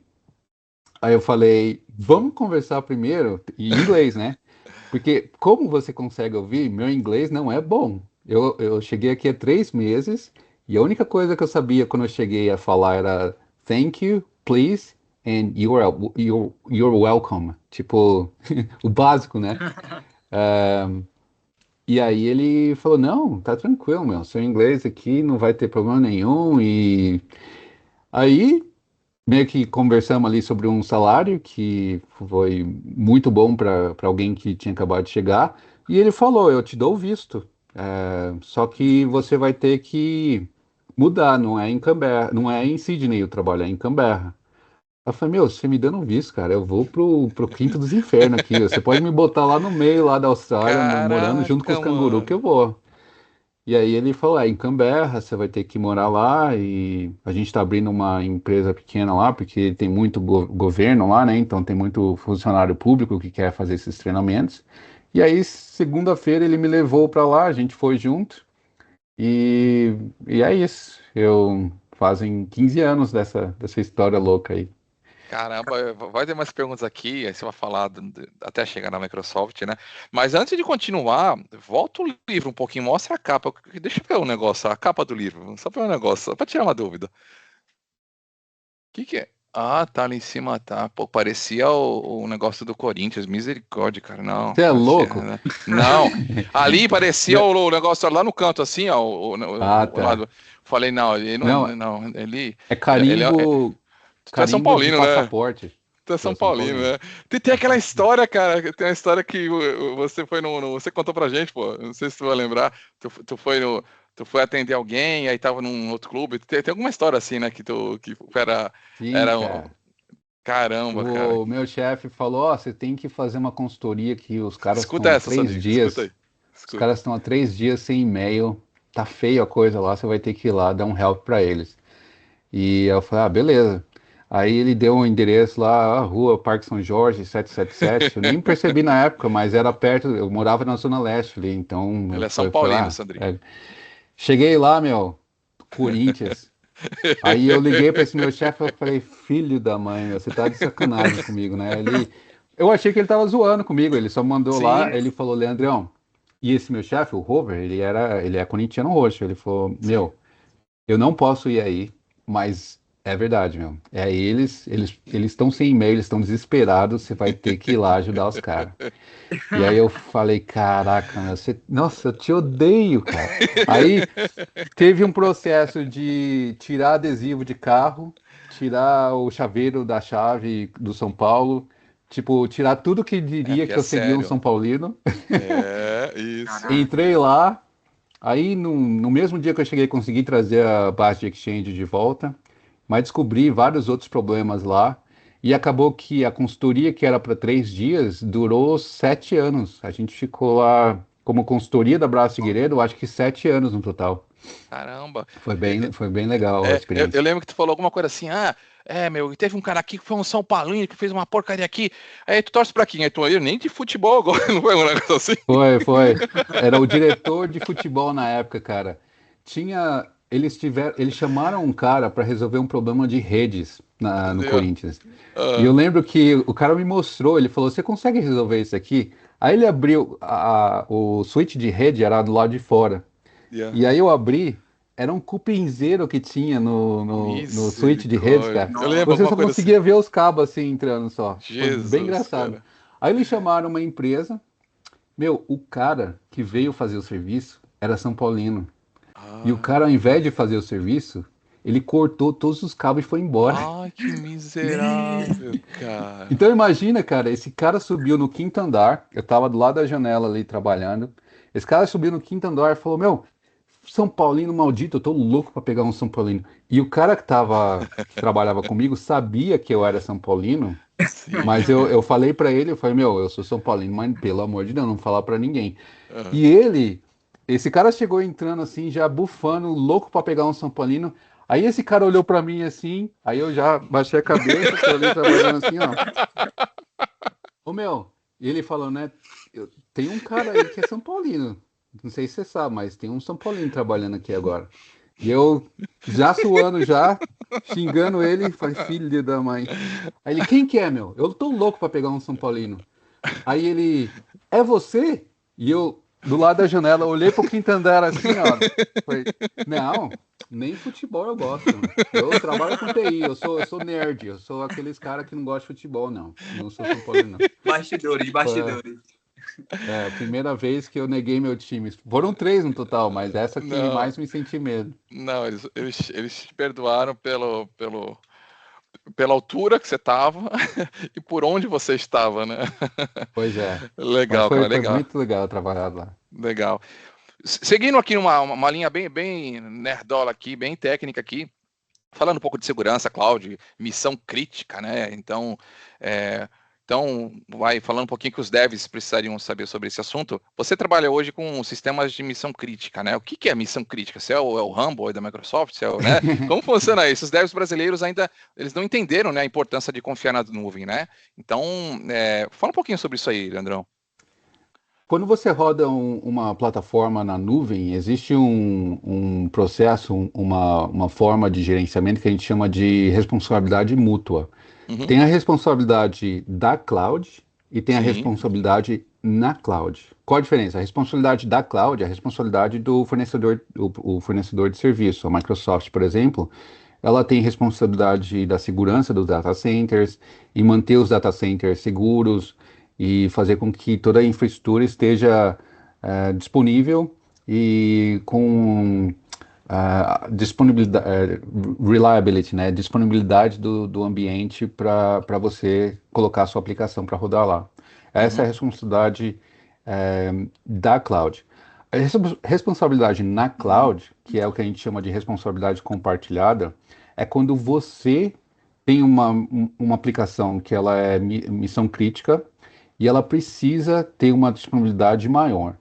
Aí eu falei, vamos conversar primeiro em inglês, né? Porque como você consegue ouvir, meu inglês não é bom. Eu cheguei aqui há 3 meses e a única coisa que eu sabia quando eu cheguei a falar era thank you, please, and you're welcome. Tipo, o básico, né? E aí ele falou, não, tá tranquilo, meu, seu inglês aqui não vai ter problema nenhum. E aí meio que conversamos ali sobre um salário que foi muito bom para alguém que tinha acabado de chegar. E ele falou: Eu te dou o visto, só que você vai ter que mudar, não é em Canberra, não é em Sydney o trabalho, é em Canberra. Eu falei: Meu, você me dando um visto, cara, eu vou pro quinto dos infernos aqui. Você pode me botar lá no meio lá da Austrália, morando junto com os Caraca, cangurus, que eu mano. vou. E aí ele falou, em Canberra, você vai ter que morar lá e a gente está abrindo uma empresa pequena lá, porque tem muito governo lá, né? Então tem muito funcionário público que quer fazer esses treinamentos. E aí, segunda-feira, ele me levou para lá, a gente foi junto e, e é isso. Fazem 15 anos dessa história louca aí. Caramba, vai ter mais perguntas aqui, aí você vai falar até chegar na Microsoft, né? Mas antes de continuar, volta o livro um pouquinho, mostra a capa. Deixa eu ver um negócio, a capa do livro, só para um negócio, só para tirar uma dúvida. O que que é? Ah, tá ali em cima, tá. Pô, parecia o negócio do Corinthians, misericórdia, cara. Não. Você é louco? Né? Não. Ali parecia o negócio lá no canto, assim, ó. Ah, O tá. lado. Falei, não, ele Não, não. Ele. é Ele carimbo, tu é São carimbo de Paulino, né? passaporte. Tu é São Sou São Paulino, Paulino. né? Tem aquela história, cara. Tem uma história que você foi você contou pra gente, pô. Não sei se tu vai lembrar. Tu foi atender alguém, aí tava num outro clube. Tem alguma história assim, né? Que era. Sim, Era. cara. Caramba, cara. O meu chefe falou, ó, você tem que fazer uma consultoria que os caras Escuta estão há essa, 3 Sandrinho. Escuta dias. aí. Os Escuta. caras estão há 3 dias sem e-mail. Tá feio a coisa lá, você vai ter que ir lá dar um help pra eles. E eu falei, ah, beleza. Aí ele deu um endereço lá, a rua Parque São Jorge, 777. Eu nem percebi na época, mas era perto, eu morava na Zona Leste ali, então Ele eu é São falei, Paulino, ah, Sandrinho. cheguei lá, meu, Corinthians. Aí eu liguei para esse meu chefe e falei, filho da mãe, meu, você tá de sacanagem comigo, né? Eu achei que ele tava zoando comigo, ele só mandou lá, Sim. ele falou, Leandrão, e esse meu chefe, o Rover, ele é corintiano roxo, ele falou, meu, eu não posso ir aí, mas é verdade, meu. É eles estão sem e-mail, eles estão desesperados, você vai ter que ir lá ajudar os caras. E aí eu falei, caraca, meu, nossa, eu te odeio, cara. Aí teve um processo de tirar adesivo de carro, tirar o chaveiro da chave do São Paulo, tipo, tirar tudo que É, diria porque que é eu seria um sério. São Paulino. É, isso. Entrei lá, aí no mesmo dia que eu cheguei, consegui trazer a base de Exchange de volta, mas descobri vários outros problemas lá. E acabou que a consultoria, que era para 3 dias, durou 7 anos. A gente ficou lá como consultoria da Braço Figueiredo, acho que 7 anos no total. Caramba. Foi bem legal a Eu experiência. lembro que tu falou alguma coisa assim, meu, teve um cara aqui que foi um São Paulino que fez uma porcaria aqui. Aí tu torce pra quem? Aí tu aí, nem de futebol agora, não foi um negócio assim? Foi. Era o diretor de futebol na época, cara. Eles chamaram um cara para resolver um problema de redes no Entendeu? Corinthians. E eu Ah, lembro que o cara me mostrou, ele falou: "Você consegue resolver isso aqui?" Aí ele abriu o switch de rede era do lado de fora. yeah. E aí eu abri, era um cupinzeiro que tinha no switch de redes, Misericórdia. cara. Eu lembro Você alguma só coisa assim. conseguia ver os cabos assim entrando só. Foi bem Jesus, engraçado. cara. Aí eles chamaram uma empresa. Meu, o cara que veio fazer o serviço era São Paulino. E o cara, ao invés de fazer o serviço, ele cortou todos os cabos e foi embora. Ai, que miserável, cara. Então imagina, cara, esse cara subiu no quinto andar, eu tava do lado da janela ali trabalhando. Esse cara subiu no quinto andar e falou: "Meu, São Paulino maldito, eu tô louco pra pegar um São Paulino." E o cara que trabalhava comigo sabia que eu era São Paulino, Sim. mas eu falei pra ele, eu falei: "Meu, eu sou São Paulino, mas pelo amor de Deus, não falar pra ninguém." Ah. E esse cara chegou entrando assim, já bufando, louco pra pegar um São Paulino. Aí esse cara olhou pra mim assim, aí eu já baixei a cabeça, tô ali trabalhando assim, ó. Ô meu, e ele falou, né? Tem um cara aí que é São Paulino. Não sei se você sabe, mas tem um São Paulino trabalhando aqui agora. E eu já suando, já xingando ele, falei, filho da mãe. Aí ele, quem que é, meu? Eu tô louco pra pegar um São Paulino. Aí ele, é você? E eu, do lado da janela, olhei pro quinto andar assim, ó. Falei, não, nem futebol eu gosto. Eu trabalho com TI, eu sou nerd, eu sou aqueles caras que não gostam de futebol, não. Não sou São Paulino, não. Bastidores. É a primeira vez que eu neguei meu time. Foram 3 no total, mas essa que Não. mais me senti medo. Não, eles te perdoaram pela altura que você estava e por onde você estava, né? Pois é. Mas Legal, foi cara, legal. muito legal trabalhar lá. Legal. Seguindo aqui uma linha bem nerdola aqui, bem técnica aqui, falando um pouco de segurança, cloud, missão crítica, né? Então, vai falando um pouquinho que os devs precisariam saber sobre esse assunto. Você trabalha hoje com sistemas de missão crítica, né? O que é missão crítica? Se é o Rumble da Microsoft? né? Como funciona isso? Os devs brasileiros ainda eles não entenderam, né, a importância de confiar na nuvem, né? Então, fala um pouquinho sobre isso aí, Leandrão. Quando você roda uma plataforma na nuvem, existe um processo, uma forma de gerenciamento que a gente chama de responsabilidade mútua. Uhum. Tem a responsabilidade da cloud e tem a Sim. responsabilidade na cloud. Qual a diferença? A responsabilidade da cloud é a responsabilidade do fornecedor, o fornecedor de serviço. A Microsoft, por exemplo, ela tem responsabilidade da segurança dos data centers e manter os data centers seguros e fazer com que toda a infraestrutura esteja disponível e com disponibilidade, reliability, né? Disponibilidade do ambiente para você colocar a sua aplicação para rodar lá. Essa é a responsabilidade da cloud. A responsabilidade na cloud, que é o que a gente chama de responsabilidade compartilhada, é quando você tem uma aplicação que ela é missão crítica e ela precisa ter uma disponibilidade maior.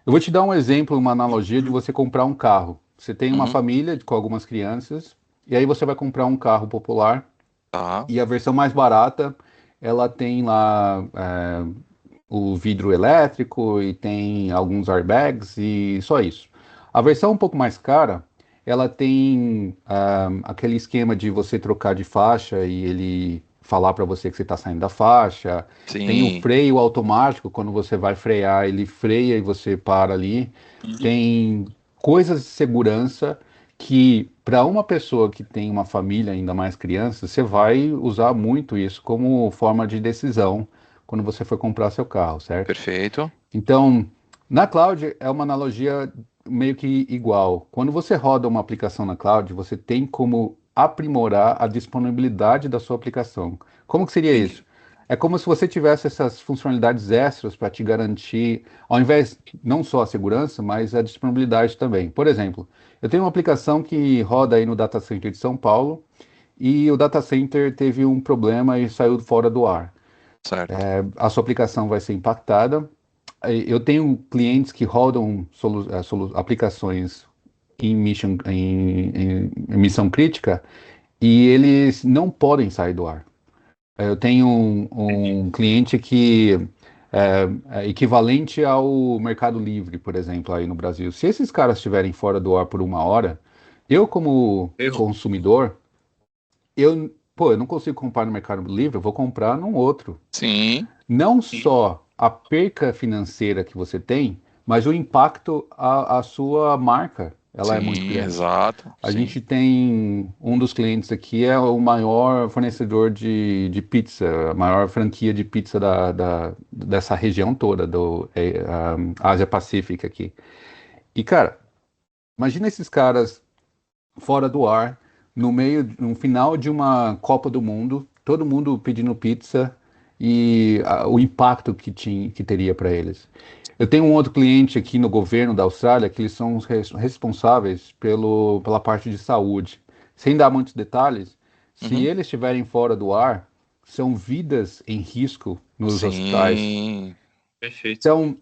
Eu vou te dar um exemplo, uma analogia de você comprar um carro. Você tem uma família com algumas crianças e aí você vai comprar um carro popular e a versão mais barata, ela tem lá o vidro elétrico e tem alguns airbags e só isso. A versão um pouco mais cara, ela tem aquele esquema de você trocar de faixa e ele falar para você que você está saindo da faixa. Sim. Tem o freio automático, quando você vai frear, ele freia e você para ali. Tem coisas de segurança que, para uma pessoa que tem uma família, ainda mais crianças, você vai usar muito isso como forma de decisão quando você for comprar seu carro, certo? Perfeito. Então, na cloud é uma analogia meio que igual. Quando você roda uma aplicação na cloud, você tem como aprimorar a disponibilidade da sua aplicação. Como que seria isso? É como se você tivesse essas funcionalidades extras para te garantir, ao invés não só a segurança, mas a disponibilidade também. Por exemplo, eu tenho uma aplicação que roda aí no data center de São Paulo e o data center teve um problema e saiu fora do ar. Certo. A sua aplicação vai ser impactada. Eu tenho clientes que rodam aplicações em missão crítica e eles não podem sair do ar. Eu tenho um cliente que é equivalente ao Mercado Livre, por exemplo, aí no Brasil. Se esses caras estiverem fora do ar por 1 hora, eu como consumidor, eu não consigo comprar no Mercado Livre, eu vou comprar num outro. Sim. Não só a perca financeira que você tem, mas o impacto à sua marca, ela é muito grande. Exato. A gente tem um dos clientes aqui, é o maior fornecedor de pizza, a maior franquia de pizza dessa região toda, Ásia Pacífica aqui. E, cara, imagina esses caras fora do ar, no final de uma Copa do Mundo, todo mundo pedindo pizza e o impacto que teria para eles. Eu tenho um outro cliente aqui no governo da Austrália que eles são os responsáveis pela parte de saúde. Sem dar muitos detalhes, se eles estiverem fora do ar, são vidas em risco nos hospitais. Perfeito. Então,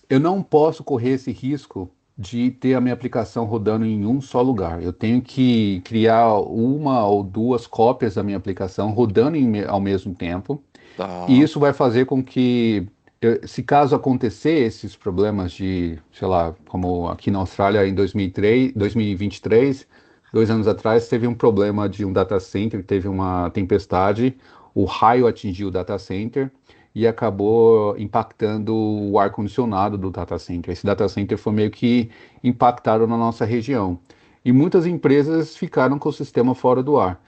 eu não posso correr esse risco de ter a minha aplicação rodando em um só lugar. Eu tenho que criar 1 ou 2 cópias da minha aplicação rodando ao mesmo tempo. E isso vai fazer com que, se caso acontecer esses problemas de, sei lá, como aqui na Austrália em 2023, 2 anos atrás, teve um problema de um data center, teve uma tempestade, o raio atingiu o data center e acabou impactando o ar-condicionado do data center. Esse data center foi meio que impactado na nossa região. E muitas empresas ficaram com o sistema fora do ar.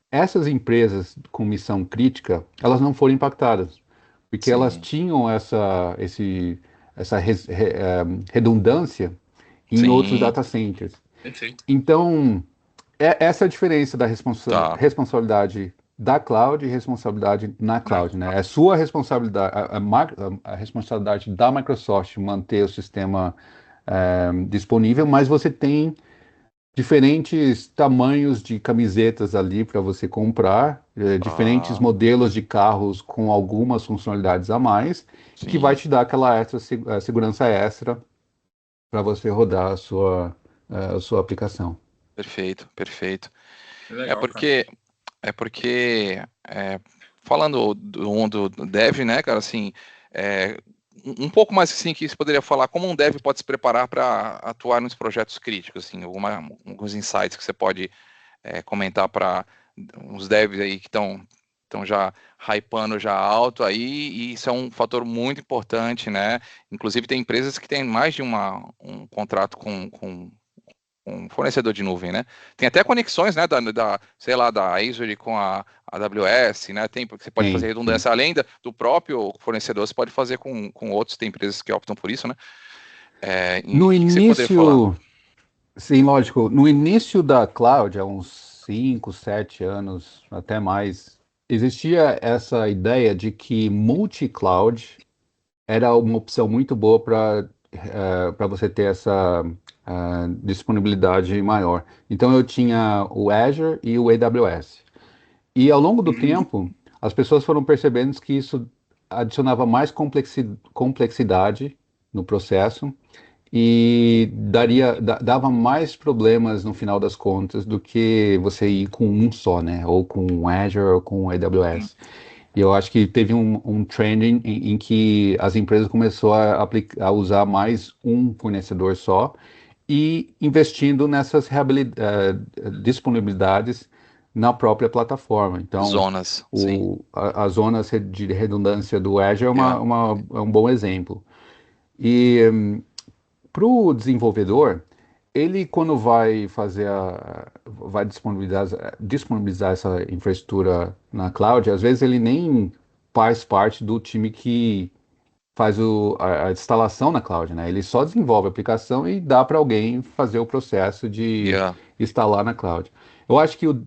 Essas empresas com missão crítica, elas não foram impactadas, porque elas tinham essa redundância em outros data centers. Perfeito. Então, essa é a diferença da responsabilidade da cloud e responsabilidade na cloud, né? É sua responsabilidade, a responsabilidade da Microsoft manter o sistema disponível, mas você tem diferentes tamanhos de camisetas ali para você comprar, diferentes modelos de carros com algumas funcionalidades a mais, que vai te dar aquela segurança extra para você rodar a sua aplicação. Perfeito, perfeito. Legal, É porque falando do dev, né, cara, assim, um pouco mais assim que você poderia falar como um dev pode se preparar para atuar nos projetos críticos, assim, alguns insights que você pode comentar para uns devs aí que estão já hypando já alto aí, e isso é um fator muito importante, né? Inclusive tem empresas que têm mais de um contrato com um fornecedor de nuvem, né? Tem até conexões, né, sei lá, da Azure com a AWS, né? Porque você pode fazer redundância além do próprio fornecedor, você pode fazer com outros, tem empresas que optam por isso, né? No início, você poderia falar? sim, lógico, no início da cloud, há uns 5, 7 anos, até mais, existia essa ideia de que multi-cloud era uma opção muito boa para você ter essa disponibilidade maior. Então eu tinha o Azure e o AWS. E ao longo do tempo, as pessoas foram percebendo que isso adicionava mais complexidade no processo e dava mais problemas no final das contas do que você ir com um só, né? Ou com o Azure ou com o AWS. E eu acho que teve um trend em que as empresas começaram a usar mais um fornecedor só e investindo nessas disponibilidades na própria plataforma. Então, Zonas, sim. As zonas de redundância do Azure é um bom exemplo. E para o desenvolvedor, ele quando vai disponibilizar essa infraestrutura na cloud, às vezes ele nem faz parte do time que faz a instalação na cloud, né? Ele só desenvolve a aplicação e dá para alguém fazer o processo de instalar na cloud. Eu acho que o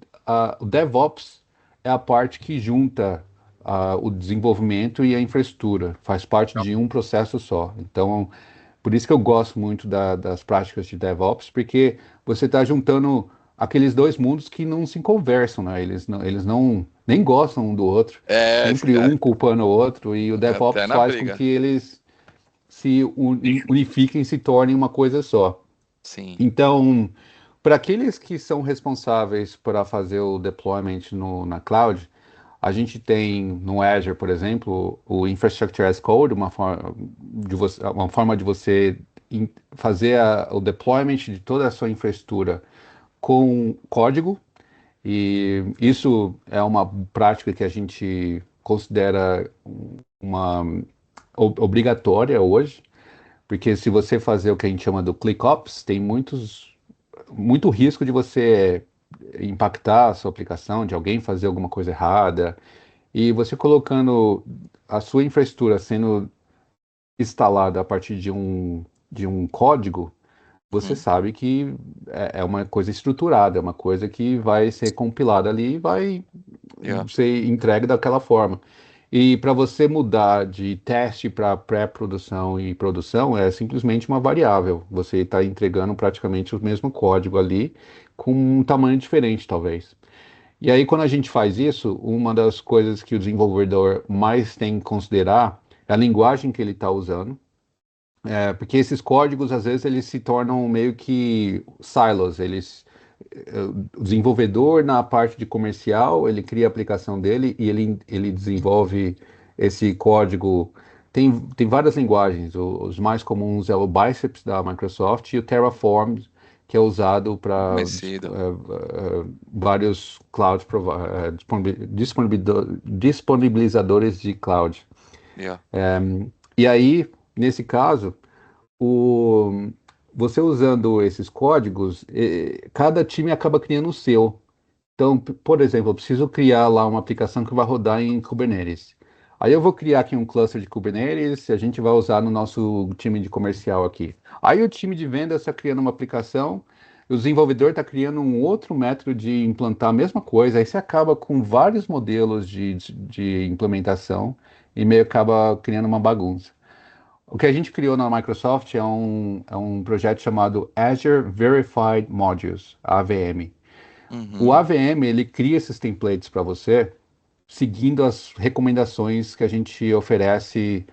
DevOps é a parte que junta o desenvolvimento e a infraestrutura, faz parte de um processo só. Então, por isso que eu gosto muito das práticas de DevOps, porque você está juntando aqueles dois mundos que não se conversam, né? Eles não nem gostam um do outro, sempre um culpando o outro, e o DevOps faz com que eles se unifiquem e se tornem uma coisa só. Sim. Então, para aqueles que são responsáveis para fazer o deployment na cloud, a gente tem no Azure, por exemplo, o Infrastructure as Code, uma forma de você fazer o deployment de toda a sua infraestrutura com código, e isso é uma prática que a gente considera uma obrigatória hoje, porque se você fazer o que a gente chama do ClickOps, tem muito risco de você impactar a sua aplicação, de alguém fazer alguma coisa errada, e você colocando a sua infraestrutura sendo instalada a partir de um código, você sabe que é uma coisa estruturada, é uma coisa que vai ser compilada ali e vai ser entregue daquela forma. E para você mudar de teste para pré-produção e produção, é simplesmente uma variável. Você está entregando praticamente o mesmo código ali, com um tamanho diferente, talvez. E aí, quando a gente faz isso, uma das coisas que o desenvolvedor mais tem que considerar é a linguagem que ele está usando. Porque esses códigos, às vezes, eles se tornam meio que silos. O desenvolvedor, na parte de comercial, ele cria a aplicação dele e ele desenvolve esse código. Tem várias linguagens. Os mais comuns é o Biceps da Microsoft e o Terraform, que é usado para vários cloud disponibilizadores de cloud. E aí, nesse caso, você usando esses códigos, cada time acaba criando o seu. Então, por exemplo, eu preciso criar lá uma aplicação que vai rodar em Kubernetes. Aí eu vou criar aqui um cluster de Kubernetes, a gente vai usar no nosso time de comercial aqui. Aí o time de vendas está criando uma aplicação, o desenvolvedor está criando um outro método de implantar a mesma coisa, aí você acaba com vários modelos de implementação e meio acaba criando uma bagunça. O que a gente criou na Microsoft é um projeto chamado Azure Verified Modules, AVM. O AVM, ele cria esses templates para você, seguindo as recomendações que a gente oferece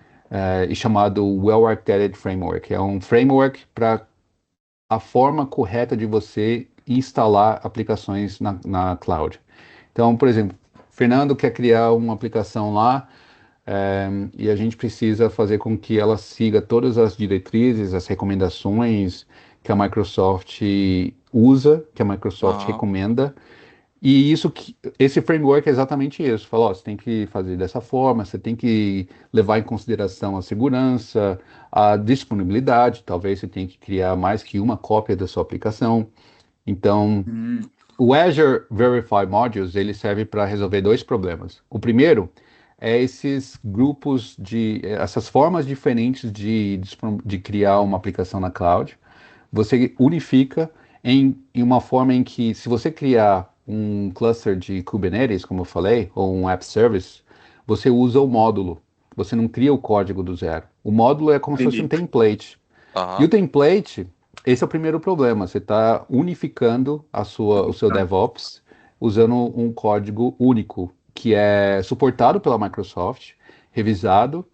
e chamado Well Architected Framework. É um framework para a forma correta de você instalar aplicações na cloud. Então, por exemplo, Fernando quer criar uma aplicação lá, e a gente precisa fazer com que ela siga todas as diretrizes, as recomendações que a Microsoft usa, que a Microsoft recomenda. E esse framework é exatamente isso. Fala, ó, você tem que fazer dessa forma, você tem que levar em consideração a segurança, a disponibilidade, talvez você tenha que criar mais que uma cópia da sua aplicação. Então, o Azure Verify Modules, ele serve para resolver dois problemas. O primeiro é esses grupos essas formas diferentes de criar uma aplicação na cloud. Você unifica em uma forma em que, se você criar um cluster de Kubernetes, como eu falei, ou um app service, você usa o módulo. Você não cria o código do zero. O módulo é como se fosse um template. E o template, esse é o primeiro problema. Você está unificando o seu DevOps usando um código único, que é suportado pela Microsoft, revisado,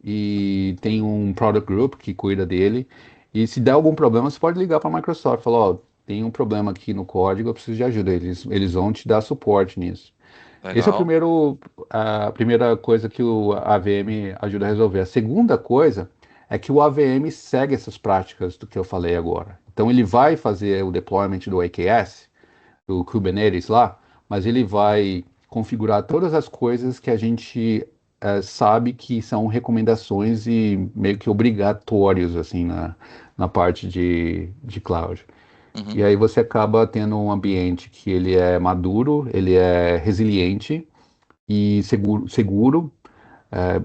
e tem um Product Group que cuida dele. E se der algum problema, você pode ligar para a Microsoft e falar, ó, tem um problema aqui no código, eu preciso de ajuda. Eles vão te dar suporte nisso. Esse é a primeira coisa que o AVM ajuda a resolver. A segunda coisa é que o AVM segue essas práticas do que eu falei agora. Então ele vai fazer o deployment do AKS, do Kubernetes lá, mas ele vai configurar todas as coisas que a gente sabe que são recomendações e meio que obrigatórios assim na parte de cloud. E aí você acaba tendo um ambiente que ele é maduro, ele é resiliente e seguro,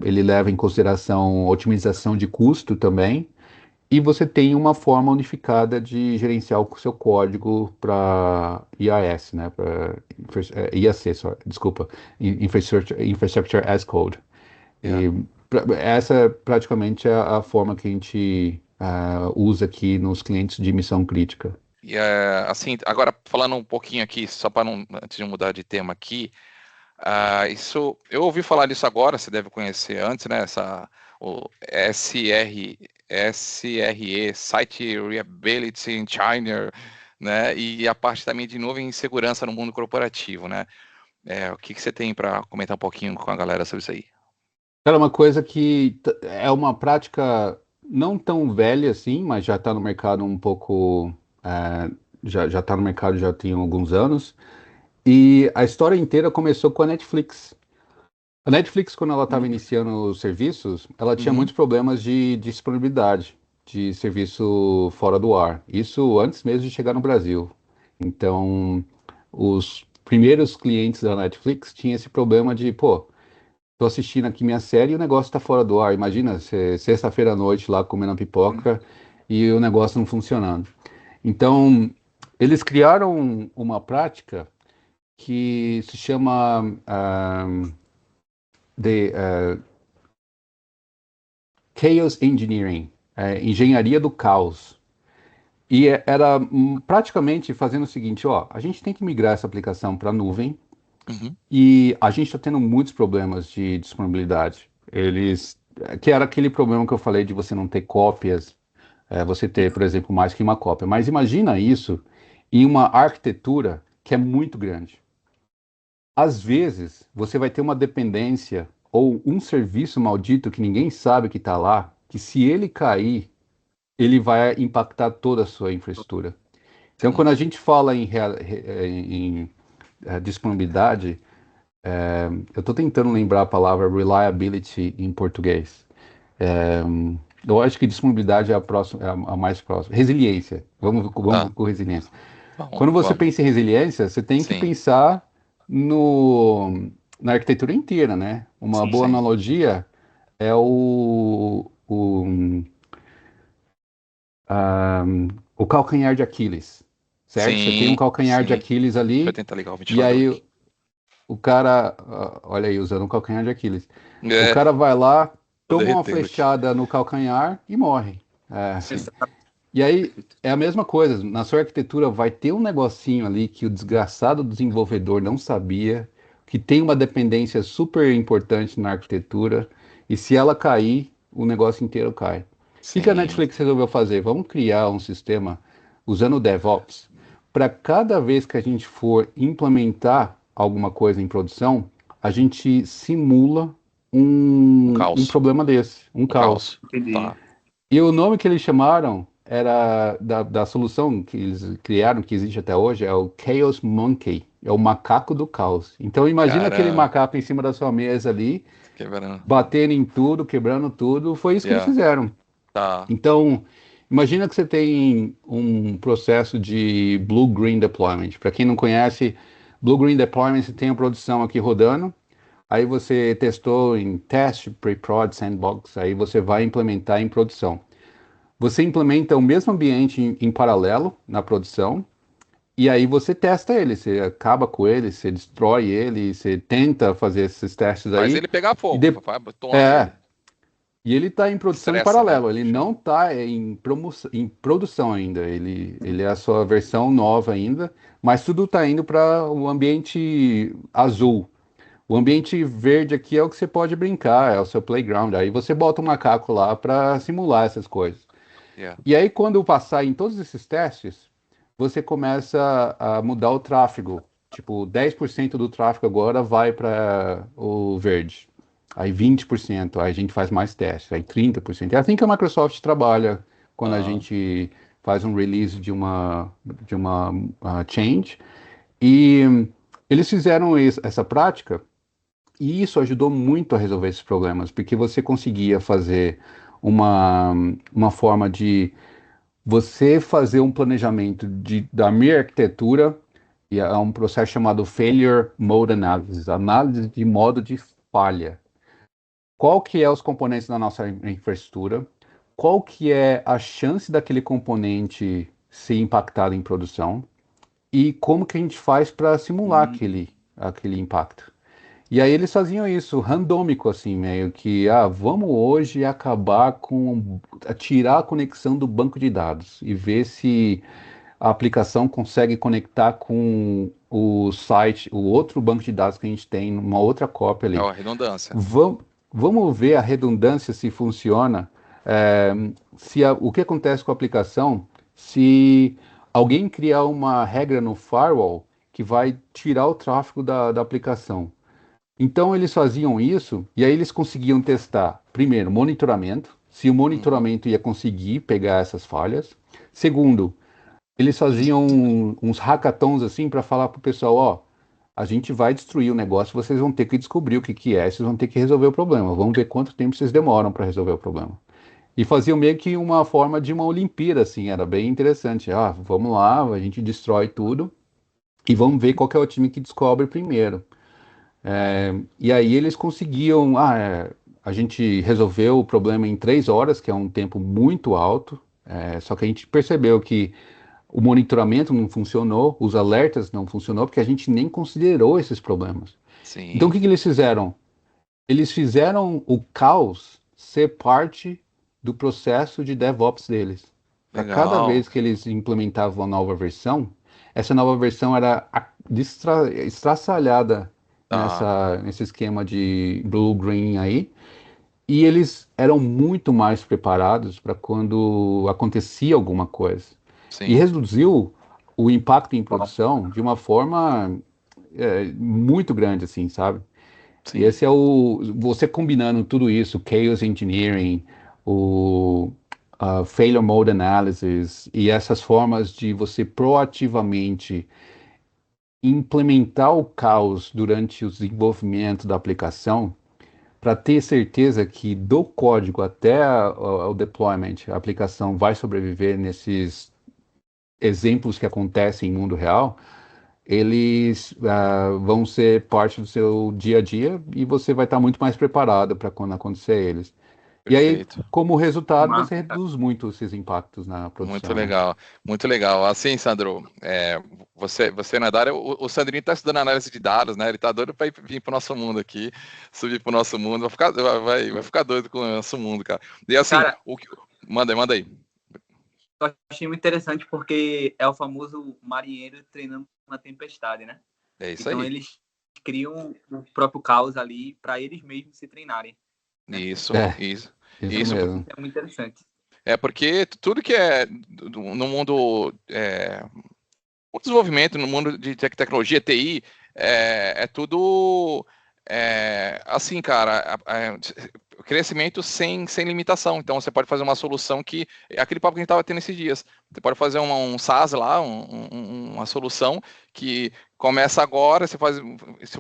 ele leva em consideração otimização de custo também, e você tem uma forma unificada de gerenciar o seu código para IaaS, né? Para IAC, desculpa, Infrastructure as Code. Essa praticamente é a forma que a gente usa aqui nos clientes de missão crítica. E assim, agora falando um pouquinho aqui, só para não, antes de mudar de tema aqui, isso eu ouvi falar disso agora, você deve conhecer antes, né? O SRE, Site Reliability Engineer, né? E a parte também de nuvem e segurança no mundo corporativo, né? O que você tem para comentar um pouquinho com a galera sobre isso aí? Cara, uma coisa que é uma prática não tão velha assim, mas já está no mercado um pouco, já está no mercado já tem alguns anos, e a história inteira começou com a Netflix. A Netflix, quando ela estava iniciando os serviços, ela tinha muitos problemas de disponibilidade de serviço fora do ar. Isso antes mesmo de chegar no Brasil. Então, os primeiros clientes da Netflix tinham esse problema de, pô, tô assistindo aqui minha série e o negócio tá fora do ar. Imagina, sexta-feira à noite lá comendo pipoca e o negócio não funcionando. Então, eles criaram uma prática que se chama Chaos Engineering, engenharia do caos. E era praticamente fazendo o seguinte, ó, a gente tem que migrar essa aplicação para a nuvem, e a gente está tendo muitos problemas de disponibilidade. Que era aquele problema que eu falei de você não ter cópias, você ter, por exemplo, mais que uma cópia. Mas imagina isso em uma arquitetura que é muito grande. Às vezes, você vai ter uma dependência ou um serviço maldito que ninguém sabe que está lá, que se ele cair, ele vai impactar toda a sua infraestrutura. Então, quando a gente fala em disponibilidade, eu estou tentando lembrar a palavra reliability em português. Eu acho que disponibilidade é a mais próxima. Resiliência. Vamos com resiliência. Quando você pensa em resiliência, você tem que pensar na arquitetura inteira, né? Uma boa analogia é o calcanhar de Aquiles, certo? Você tem um calcanhar de Aquiles ali, tentar ligar o ventilador e aí aqui. o cara, olha aí, usando um calcanhar de Aquiles, o cara vai lá, toma uma flechada no calcanhar e morre. E aí é a mesma coisa, na sua arquitetura vai ter um negocinho ali que o desgraçado desenvolvedor não sabia, que tem uma dependência super importante na arquitetura, e se ela cair, o negócio inteiro cai. O que a Netflix resolveu fazer? Vamos criar um sistema usando o DevOps, para cada vez que a gente for implementar alguma coisa em produção, a gente simula um problema desse, um caos. Tá. E o nome que eles chamaram era da solução que eles criaram, que existe até hoje, é o Chaos Monkey. é o macaco do caos. Então imagina aquele Caramba. macaco em cima da sua mesa ali, Quebrando. batendo em tudo, quebrando tudo. Foi isso que eles Yeah. fizeram. Tá. Então, imagina que você tem um processo de Blue-Green Deployment. Para quem não conhece, Blue-Green Deployment, você tem a produção aqui rodando, aí você testou em teste, pre-prod, sandbox, aí você vai implementar em produção. Você implementa o mesmo ambiente em paralelo na produção, e aí você testa ele, você acaba com ele, você destrói ele, você tenta fazer esses testes Faz aí. ele pegar fogo. de- Toma É, ele. e ele está em produção em Estressa, né? paralelo, ele não está em produção ainda, ele é a sua versão nova ainda, mas tudo está indo para o ambiente azul. O ambiente verde aqui é o que você pode brincar, é o seu playground. Aí você bota um macaco lá para simular essas coisas. Yeah. E aí, quando passar em todos esses testes, você começa a mudar o tráfego. Tipo, 10% do tráfego agora vai para o verde. Aí 20%, aí a gente faz mais testes. Aí 30%. É assim que a Microsoft trabalha quando a gente faz um release de uma change. E eles fizeram essa prática e isso ajudou muito a resolver esses problemas, porque você conseguia fazer uma forma de você fazer um planejamento da minha arquitetura, e é um processo chamado Failure Mode Analysis, análise de modo de falha. Qual que é os componentes da nossa infraestrutura? Qual que é a chance daquele componente ser impactado em produção? E como que a gente faz para simular aquele impacto? E aí eles faziam isso, randômico, assim, meio que, vamos hoje tirar a conexão do banco de dados e ver se a aplicação consegue conectar com o site, o outro banco de dados que a gente tem, uma outra cópia É ali. a redundância. Vamos ver a redundância se funciona, o que acontece com a aplicação se alguém criar uma regra no firewall que vai tirar o tráfego da aplicação. Então eles faziam isso e aí eles conseguiam testar, primeiro, monitoramento, se o monitoramento ia conseguir pegar essas falhas. Segundo, eles faziam uns hackathons assim para falar pro pessoal, a gente vai destruir o negócio, vocês vão ter que descobrir o que é, vocês vão ter que resolver o problema. Vamos ver quanto tempo vocês demoram para resolver o problema. E faziam meio que uma forma de uma Olimpíada, assim, era bem interessante. Vamos lá, a gente destrói tudo e vamos ver qual que é o time que descobre primeiro. E aí eles conseguiam, a gente resolveu o problema em 3 horas, que é um tempo muito alto, só que a gente percebeu que o monitoramento não funcionou, os alertas não funcionou, porque a gente nem considerou esses problemas. Sim. Então o que eles fizeram? Eles fizeram o caos ser parte do processo de DevOps deles. Para cada Legal. vez que eles implementavam uma nova versão, essa nova versão era estraçalhada nesse esquema de blue-green aí, e eles eram muito mais preparados para quando acontecia alguma coisa. Sim. E reduziu o impacto em produção de uma forma muito grande, assim, sabe? Sim. E esse você combinando tudo isso, Chaos Engineering, o Failure Mode Analysis, e essas formas de você proativamente implementar o caos durante o desenvolvimento da aplicação, para ter certeza que do código até o deployment, a aplicação vai sobreviver nesses exemplos que acontecem em mundo real, eles vão ser parte do seu dia a dia e você vai estar muito mais preparado para quando acontecer eles. Perfeito. E aí, como resultado, Massa. você reduz muito esses impactos na produção. Muito legal, muito legal. Assim, Sandro, você na área, o Sandrinho está estudando análise de dados, né? Ele está doido para vir para o nosso mundo aqui, subir para o nosso mundo, vai ficar doido com o nosso mundo, cara. E assim, Cara, manda aí. Eu achei muito interessante porque é o famoso marinheiro treinando na tempestade, né? É isso então aí. Eles criam o próprio caos ali para eles mesmos se treinarem. Isso mesmo. É muito interessante. Porque tudo que é no mundo, o desenvolvimento, no mundo de tecnologia, TI, é tudo, assim, cara, crescimento sem limitação. Então, você pode fazer uma solução que, aquele papo que a gente estava tendo esses dias, você pode fazer um SaaS lá, uma solução que começa agora, se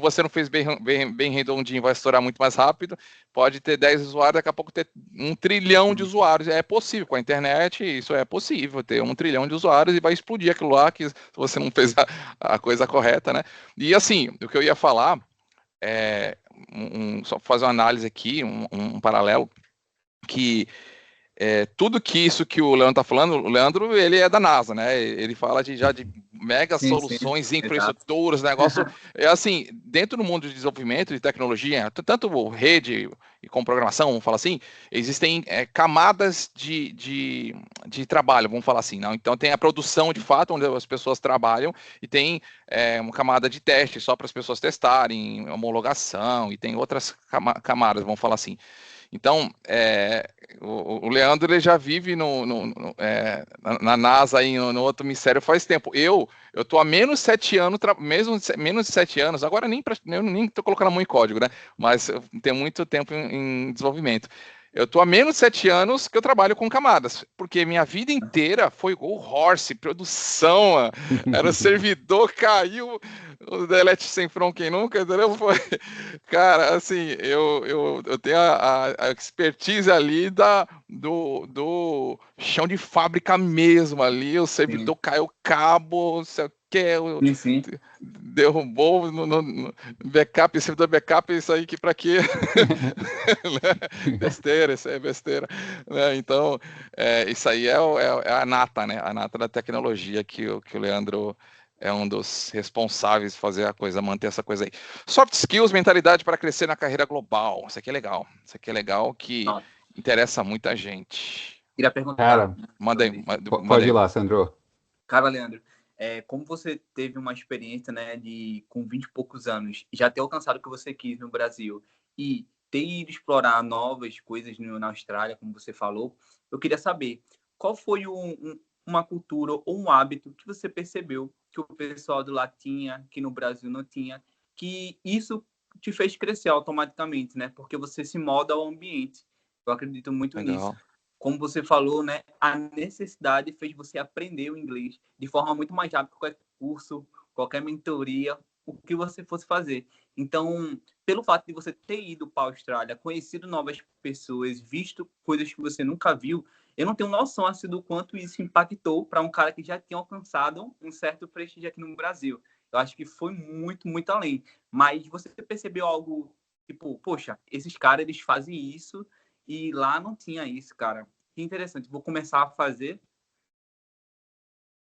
você não fez bem redondinho, vai estourar muito mais rápido, pode ter 10 usuários, daqui a pouco ter 1 trilhão de usuários, é possível, com a internet isso é possível, ter 1 trilhão de usuários e vai explodir aquilo lá, que se você não fez a coisa correta, né? E assim, o que eu ia falar, só fazer uma análise aqui, um paralelo, que tudo isso que o Leandro está falando, o Leandro, ele é da NASA, né? Ele fala já de mega soluções, infraestruturas, negócio. Assim, dentro do mundo de desenvolvimento de tecnologia, tanto rede e com programação, vamos falar assim, existem camadas de trabalho, vamos falar assim, não? Então tem a produção de fato, onde as pessoas trabalham, e tem uma camada de teste só para as pessoas testarem, homologação, e tem outras camadas, vamos falar assim. Então, o Leandro, ele já vive na NASA, aí, no outro ministério faz tempo. Eu estou há menos de 7 anos, menos de 7 anos, agora eu nem estou colocando a mão em código, né? Mas eu tenho muito tempo em desenvolvimento. Eu estou há menos de 7 anos que eu trabalho com camadas, porque minha vida inteira foi o horse, produção, era servidor, caiu, o Delete sem front, quem nunca, entendeu? Cara, assim, eu tenho a expertise ali do chão de fábrica mesmo ali, o servidor caiu cabo, não sei o que, derrubou no backup, servidor backup, isso aí que pra quê? Besteira, isso aí é besteira. Né? Então, isso aí é a nata, né? A nata da tecnologia que o Leandro é um dos responsáveis de fazer a coisa, manter essa coisa aí. Soft skills, mentalidade para crescer na carreira global. Isso aqui é legal. Isso aqui é legal, que interessa muita gente. Queria perguntar. Cara, manda aí. Pode ir lá, Sandro. Cara, Leandro, como você teve uma experiência, né, com 20 e poucos anos, já ter alcançado o que você quis no Brasil e ter ido explorar novas coisas na Austrália, como você falou, eu queria saber qual foi uma cultura ou um hábito que você percebeu que o pessoal do lá tinha, que no Brasil não tinha, que isso te fez crescer automaticamente, né? Porque você se molda ao ambiente. Eu acredito muito nisso. Como você falou, né? A necessidade fez você aprender o inglês de forma muito mais rápida que qualquer curso, qualquer mentoria, o que você fosse fazer. Então, pelo fato de você ter ido para a Austrália, conhecido novas pessoas, visto coisas que você nunca viu, eu não tenho noção assim, do quanto isso impactou para um cara que já tinha alcançado um certo prestígio aqui no Brasil. Eu acho que foi muito, muito além. Mas você percebeu algo, tipo, poxa, esses caras, eles fazem isso e lá não tinha isso, cara. Que interessante, vou começar a fazer.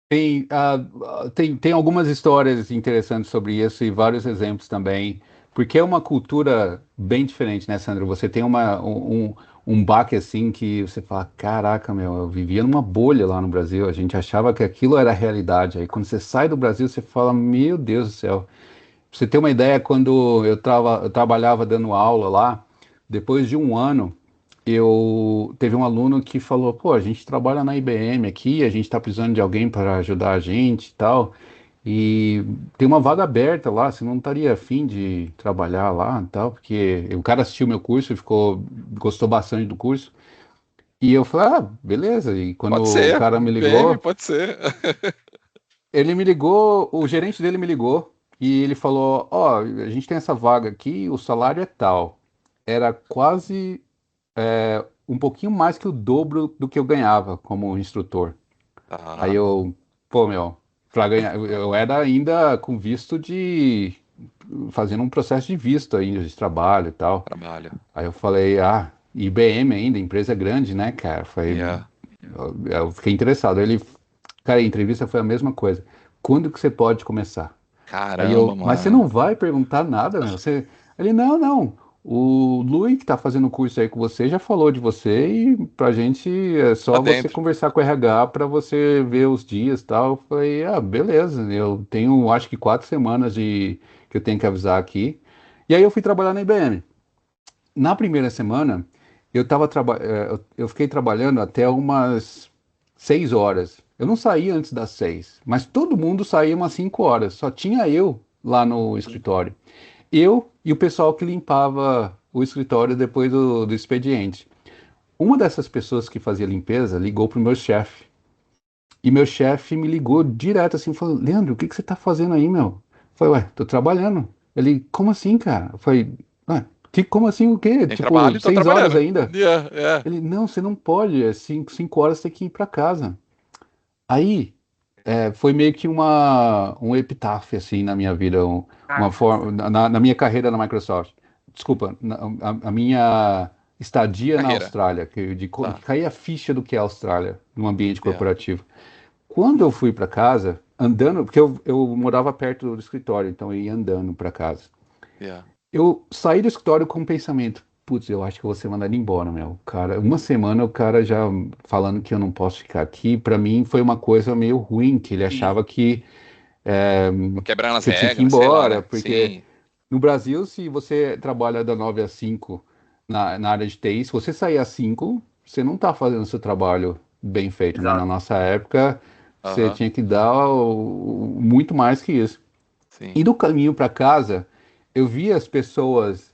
Tem algumas histórias interessantes sobre isso e vários exemplos também, porque é uma cultura bem diferente, né, Sandro? Você tem um baque assim que você fala, caraca, meu, eu vivia numa bolha lá no Brasil, a gente achava que aquilo era a realidade. Aí quando você sai do Brasil, você fala, meu Deus do céu. Pra você ter uma ideia, quando eu trabalhava dando aula lá, depois de um ano, teve um aluno que falou, pô, a gente trabalha na IBM aqui, a gente está precisando de alguém para ajudar a gente e tal, e tem uma vaga aberta lá, você não estaria afim de trabalhar lá e tal, porque o cara assistiu meu curso e gostou bastante do curso, e eu falei, beleza, e quando o cara me ligou, pode ser. ele me ligou, o gerente dele me ligou, e ele falou, a gente tem essa vaga aqui, o salário é tal, era quase um pouquinho mais que o dobro do que eu ganhava como instrutor. Aí pra ganhar, eu era ainda com visto fazendo um processo de visto ainda, de trabalho e tal. Aí eu falei, IBM ainda, empresa grande, né, cara? Eu fiquei interessado. Cara, a entrevista foi a mesma coisa. Quando que você pode começar? Caramba, mas você não vai perguntar nada, meu? Ele, não. O Luiz, que tá fazendo o curso aí com você, já falou de você e pra gente é só você conversar com o RH pra você ver os dias e tal. Eu falei, beleza, eu tenho acho que 4 semanas que eu tenho que avisar aqui. E aí eu fui trabalhar na IBM. Na primeira semana, eu fiquei trabalhando até umas 6 horas. Eu não saía antes das 6, mas todo mundo saía umas 5 horas. Só tinha eu lá no escritório. Eu e o pessoal que limpava o escritório depois do expediente. Uma dessas pessoas que fazia limpeza ligou pro meu chefe. E meu chefe me ligou direto assim, falou, Leandro, o que você tá fazendo aí, meu? Falei, ué, tô trabalhando. Ele, como assim, cara? Eu falei, ué, como assim o quê? Tem Tipo, trabalho, tô 6 horas trabalhando. ainda? Yeah, yeah. Ele, não, você não pode, é 5 horas você tem que ir pra casa. Aí, foi meio que um epitáfio, assim, na minha vida, uma Cara, forma, na minha carreira na Microsoft. Desculpa, a minha estadia na Carreira. Austrália, de Tá. cair a ficha do que é a Austrália, no ambiente Yeah. corporativo. Quando eu fui para casa, andando, porque eu morava perto do escritório, então eu ia andando para casa. Yeah. Eu saí do escritório com um pensamento, putz, eu acho que eu vou ser mandado embora, meu. Cara, uma semana o cara já falando que eu não posso ficar aqui, para mim foi uma coisa meio ruim, que ele sim, achava Tô quebrando as que eu tinha que ir regras, sei lá, embora, né? porque Sim, no Brasil, se você trabalha da 9 às 5 na área de TI, se você sair às 5, você não está fazendo o seu trabalho bem feito, né? Na exato. nossa época, você aham, tinha que dar muito mais que isso. sim. E no caminho para casa, eu via as pessoas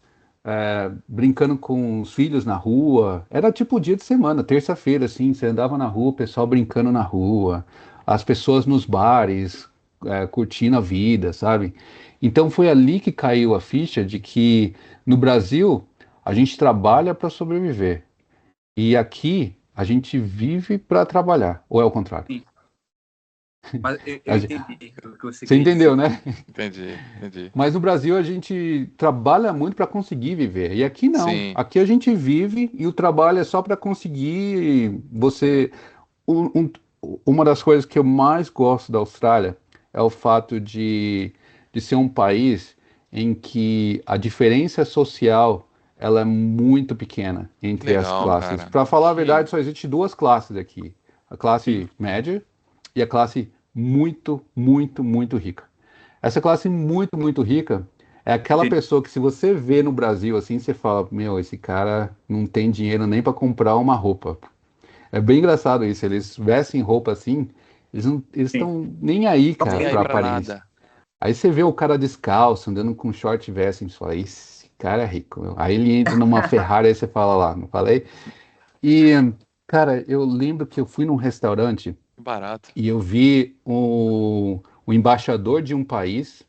brincando com os filhos na rua. Era tipo dia de semana, terça-feira, assim, você andava na rua, o pessoal brincando na rua, as pessoas nos bares, curtindo a vida, sabe? Então foi ali que caiu a ficha de que no Brasil a gente trabalha para sobreviver e aqui a gente vive para trabalhar, ou é o contrário? Sim. Mas eu A gen- entendi o que você Você queria entendeu, dizer. né? Entendi, entendi. Mas no Brasil a gente trabalha muito para conseguir viver. E aqui não. Sim, Aqui a gente vive e o trabalho é só para conseguir você. um- um- uma das coisas que eu mais gosto da Austrália é o fato de ser um país em que a diferença social ela é muito pequena que entre as legal, classes. cara. Para falar a Que verdade, só existe duas classes aqui: a Sim, classe média e a classe muito, muito, muito rica. Essa classe muito, muito rica é aquela entendi. pessoa que se você vê no Brasil assim, você fala, meu, esse cara não tem dinheiro nem para comprar uma roupa. É bem engraçado isso, eles vestem roupa assim, eles não, eles Sim. estão nem aí, Só cara, nem porque aí pra pra aparência. nada. Aí você vê o cara descalço, andando com short e veste, e você fala, esse cara é rico, meu. Aí ele entra numa Ferrari, aí você fala lá, não falei? E, cara, eu lembro que eu fui num restaurante Que barato. e eu vi o embaixador de um país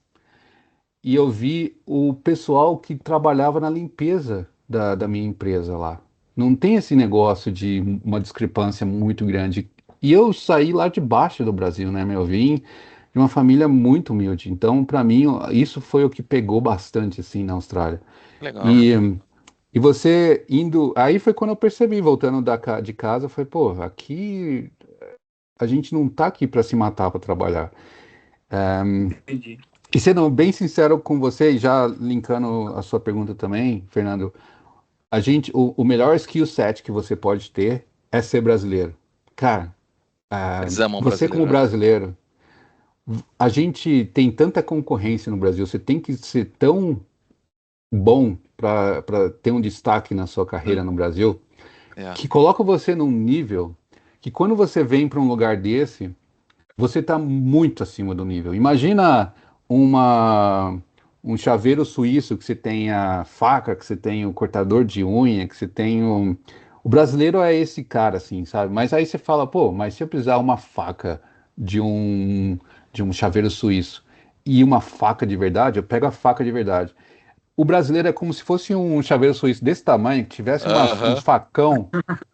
e eu vi o pessoal que trabalhava na limpeza da minha empresa lá. Não tem esse negócio de uma discrepância muito grande. E eu saí lá de baixo do Brasil, né, meu? Eu vim de uma família muito humilde. Então, para mim, isso foi o que pegou bastante, assim, na Austrália. Legal. E, e você indo. Aí foi quando eu percebi, voltando de casa, foi, pô, aqui a gente não tá aqui para se matar para trabalhar. entendi. E sendo bem sincero com você, e já linkando a sua pergunta também, Fernando, o melhor skill set que você pode ter é ser brasileiro. Cara, Eles amam o você como brasileiro, né? brasileiro, a gente tem tanta concorrência no Brasil, você tem que ser tão bom para ter um destaque na sua carreira Sim, no Brasil, É. que coloca você num nível que quando você vem para um lugar desse, você está muito acima do nível. Imagina uma, um chaveiro suíço que você tem a faca, que você tem o cortador de unha, que você tem o. O brasileiro é esse cara, assim, sabe? Mas aí você fala, pô, mas se eu precisar uma faca de um, de um chaveiro suíço e uma faca de verdade, eu pego a faca de verdade. O brasileiro é como se fosse um chaveiro suíço desse tamanho, que tivesse Aham.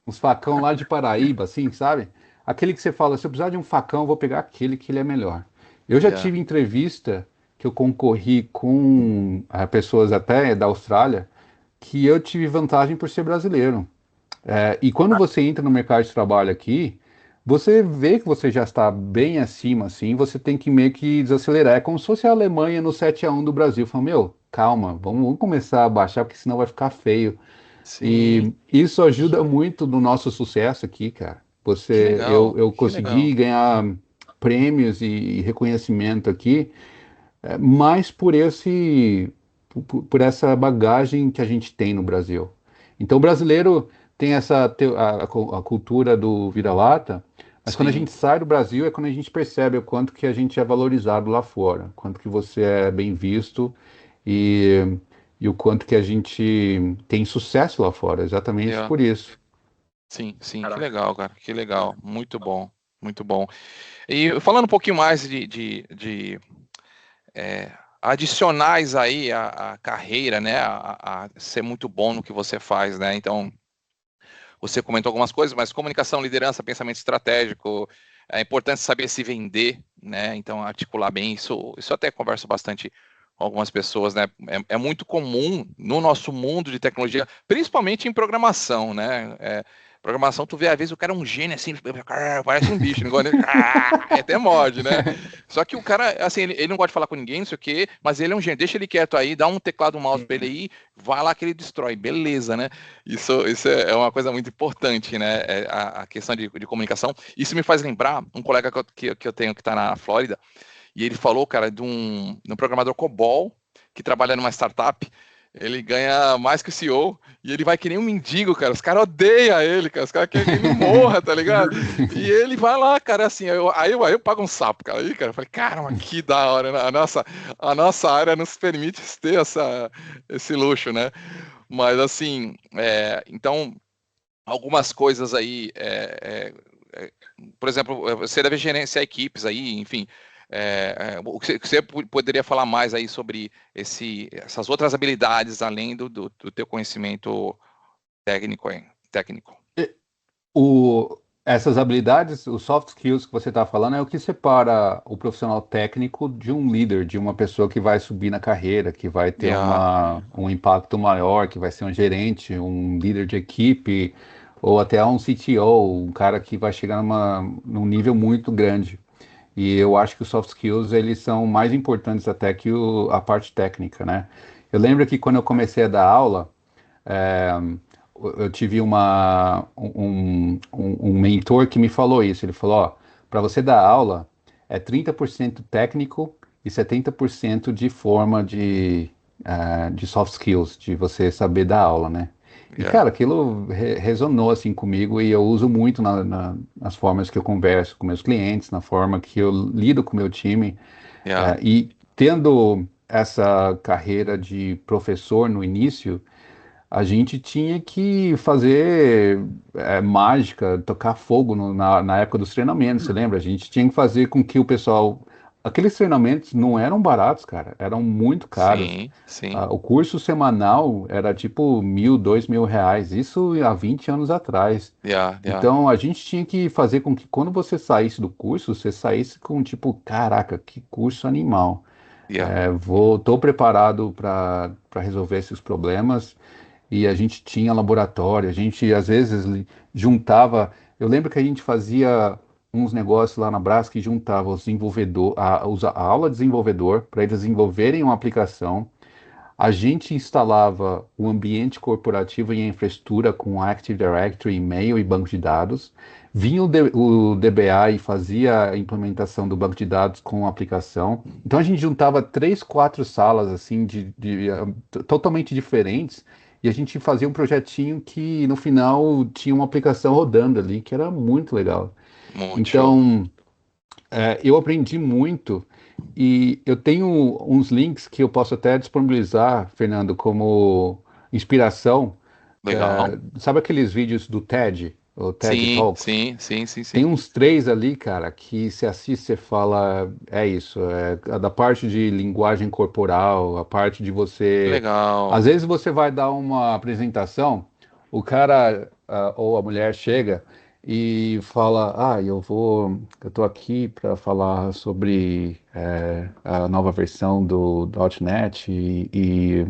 uns facão lá de Paraíba, assim, sabe? Aquele que você fala, se eu precisar de um facão, eu vou pegar aquele que ele é melhor. Eu já Yeah. tive entrevista que eu concorri com pessoas até da Austrália, que eu tive vantagem por ser brasileiro. E quando você entra no mercado de trabalho aqui, você vê que você já está bem acima, assim, você tem que meio que desacelerar. É como se fosse a Alemanha no 7-1 do Brasil. Fala, meu, calma, vamos começar a baixar, porque senão vai ficar feio. Sim. E isso ajuda muito no nosso sucesso aqui, cara. Que Eu, legal. eu Que legal. consegui ganhar prêmios e reconhecimento aqui, mais por por essa bagagem que a gente tem no Brasil. Então, o brasileiro tem a cultura do vira-lata, mas quando a Sim. gente sai do Brasil é quando a gente percebe o quanto que a gente é valorizado lá fora, quanto que você é bem visto e, e o quanto que a gente tem sucesso lá fora, exatamente Yeah. por isso. Sim, sim. Que caraca. legal, cara. Que legal. Muito bom. Muito bom. E falando um pouquinho mais de adicionais aí à carreira, né? A ser muito bom no que você faz, né? Então, você comentou algumas coisas, mas comunicação, liderança, pensamento estratégico, é importante saber se vender, né? Então, articular bem isso eu até converso bastante com algumas pessoas, né? É muito comum no nosso mundo de tecnologia, principalmente em programação, né? Programação, tu vê, às vezes o cara é um gênio, assim, parece um bicho, não gosta, até morde, né? Só que o cara, assim, ele não gosta de falar com ninguém, não sei o quê, mas ele é um gênio, deixa ele quieto aí, dá um teclado, um mouse pra ele aí, vai lá que ele destrói, beleza, né? Isso é uma coisa muito importante, né? A questão de comunicação. Isso me faz lembrar um colega que eu tenho que tá na Flórida, e ele falou, cara, de um programador COBOL que trabalha numa startup. Ele ganha mais que o CEO e ele vai que nem um mendigo, cara. Os caras odeiam ele, cara. Os caras querem que ele morra, tá ligado? E ele vai lá, cara, assim. Aí eu pago um sapo, cara. Aí, cara, eu falei, caramba, que da hora, né? A nossa área nos permite ter esse luxo, né? Mas, assim, então, algumas coisas aí. Por exemplo, você deve gerenciar equipes aí, enfim. O que você poderia falar mais aí sobre essas outras habilidades, além do teu conhecimento técnico? Essas habilidades, os soft skills que você está falando, é o que separa o profissional técnico de um líder, de uma pessoa que vai subir na carreira, que vai ter um impacto maior, que vai ser um gerente, um líder de equipe, ou até um CTO, um cara que vai chegar num nível muito grande. E eu acho que os soft skills, eles são mais importantes até que a parte técnica, né? Eu lembro que quando eu comecei a dar aula, eu tive um mentor que me falou isso. Ele falou, ó, para você dar aula, é 30% técnico e 70% de forma de soft skills, de você saber dar aula, né? E, cara, aquilo resonou assim comigo e eu uso muito nas formas que eu converso com meus clientes, na forma que eu lido com o meu time. E tendo essa carreira de professor no início, a gente tinha que fazer mágica, tocar fogo na época dos treinamentos, você lembra? A gente tinha que fazer com que o pessoal... Aqueles treinamentos não eram baratos, cara, eram muito caros. Sim. O curso semanal era tipo R$1.000, R$2.000, isso há 20 anos atrás. Então a gente tinha que fazer com que quando você saísse do curso, você saísse com tipo, caraca, que curso animal. Tô preparado para resolver esses problemas. E a gente tinha laboratório, a gente às vezes juntava. Eu lembro que a gente fazia uns negócios lá na Brás que juntava os desenvolvedor, a aula de desenvolvedor para eles desenvolverem uma aplicação. A gente instalava o ambiente corporativo e a infraestrutura com Active Directory, e-mail e banco de dados. Vinha o DBA e fazia a implementação do banco de dados com a aplicação. Então a gente juntava 3, 4 salas assim totalmente diferentes e a gente fazia um projetinho que no final tinha uma aplicação rodando ali, que era muito legal. Então, eu aprendi muito e eu tenho uns links que eu posso até disponibilizar, Fernando, como inspiração. Legal. Sabe aqueles vídeos do TED? O TED Talks? Sim. Tem uns 3 ali, cara, que você assiste, você fala, é isso, a da parte de linguagem corporal, a parte de você... Legal. Às vezes você vai dar uma apresentação, o cara ou a mulher chega e fala, eu tô aqui para falar sobre a nova versão do .NET e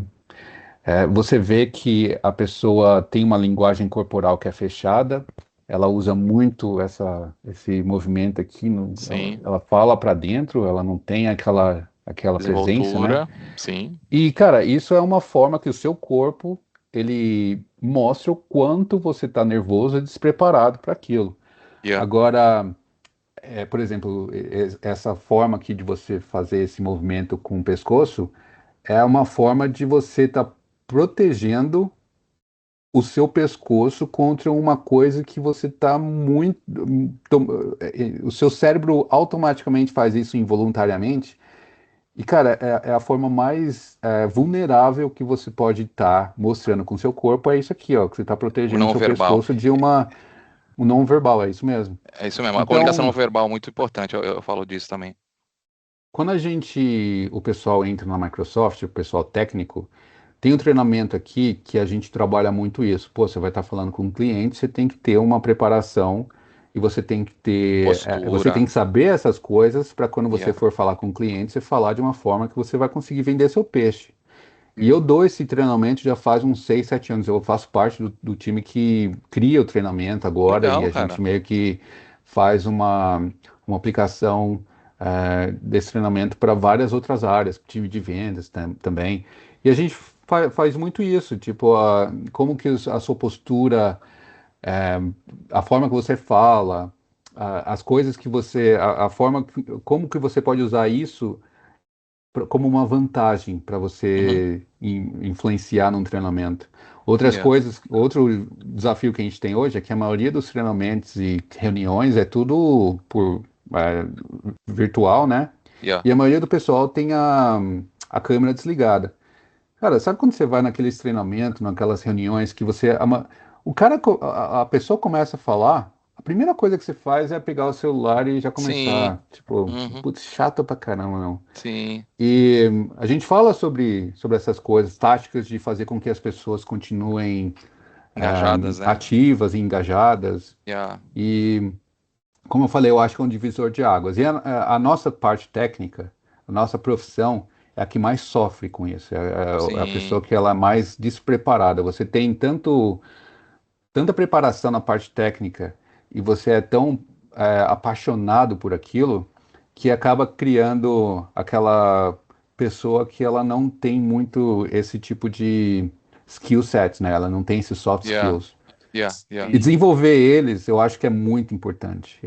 você vê que a pessoa tem uma linguagem corporal que é fechada, ela usa muito esse movimento aqui, ela fala para dentro, ela não tem aquela presença, né? Sim. E, cara, isso é uma forma que o seu corpo, ele mostra o quanto você está nervoso e despreparado para aquilo. Agora, por exemplo, essa forma aqui de você fazer esse movimento com o pescoço é uma forma de você estar protegendo o seu pescoço contra uma coisa que você está muito... O seu cérebro automaticamente faz isso involuntariamente. E, cara, é a forma mais vulnerável que você pode estar mostrando com o seu corpo. É isso aqui, ó, que você está protegendo o seu pescoço de um não verbal, é isso mesmo. É isso mesmo. A comunicação não verbal é muito importante, eu falo disso também. quando o pessoal entra na Microsoft, o pessoal técnico, tem um treinamento aqui que a gente trabalha muito isso. Pô, você vai estar falando com um cliente, você tem que ter uma preparação e você tem que você tem Postura. que saber essas coisas para quando você Yeah. for falar com o cliente, você falar de uma forma que você vai conseguir vender seu peixe. E eu dou esse treinamento já faz uns 6, 7 anos. Eu faço parte do time que cria o treinamento agora e Legal, a gente cara. meio que faz uma aplicação desse treinamento para várias outras áreas, time de vendas também. E a gente faz muito isso, tipo, como que a sua postura, é, a forma que você fala, as coisas que você, a forma, como que você pode usar isso como uma vantagem para Uhum. você influenciar num treinamento. Outras Yeah. coisas, outro desafio que a gente tem hoje é que a maioria dos treinamentos e reuniões é tudo por virtual, né? Yeah. E a maioria do pessoal tem a câmera desligada. Cara, sabe quando você vai naqueles treinamentos, naquelas reuniões que o cara, a pessoa começa a falar, a primeira coisa que você faz é pegar o celular e já Sim. começar. Tipo, Uhum. putz, chato pra caramba, não. Sim. E a gente fala sobre essas coisas, táticas de fazer com que as pessoas continuem Engajadas, né? ativas e engajadas. Yeah. E, como eu falei, eu acho que é um divisor de águas. E a nossa parte técnica, a nossa profissão, é a que mais sofre com isso. É a pessoa Sim. que ela é mais despreparada. Você tem tanta preparação na parte técnica e você é tão apaixonado por aquilo que acaba criando aquela pessoa que ela não tem muito esse tipo de skill set, né? Ela não tem esses soft Yeah. skills. Yeah. Yeah. E desenvolver eles, eu acho que é muito importante.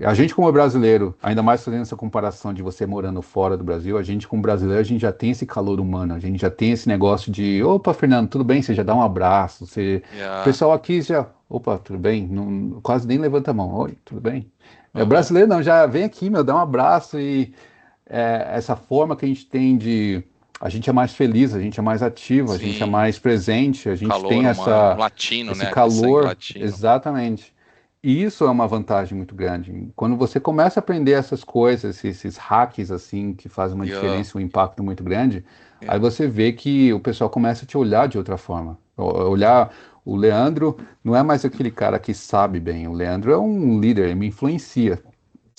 A gente, como brasileiro, ainda mais fazendo essa comparação de você morando fora do Brasil, a gente, como brasileiro, a gente já tem esse calor humano, a gente já tem esse negócio de, opa, Fernando, tudo bem? Você já dá um abraço, o Yeah. pessoal aqui já, opa, tudo bem? Não, quase nem levanta a mão, oi, tudo bem? O Uhum. brasileiro não, já vem aqui, meu, dá um abraço e essa forma que a gente tem a gente é mais feliz, a gente é mais ativo, a gente é Sim. mais presente, a gente Calor tem humano. Latino, esse né? Aquele sangue calor, latino. exatamente. E isso é uma vantagem muito grande. Quando você começa a aprender essas coisas, esses hacks assim, que fazem uma Yeah. diferença, um impacto muito grande, aí Yeah. você vê que o pessoal começa a te olhar de outra forma. Olhar o Leandro não é mais aquele cara que sabe bem. O Leandro é um líder, ele me influencia.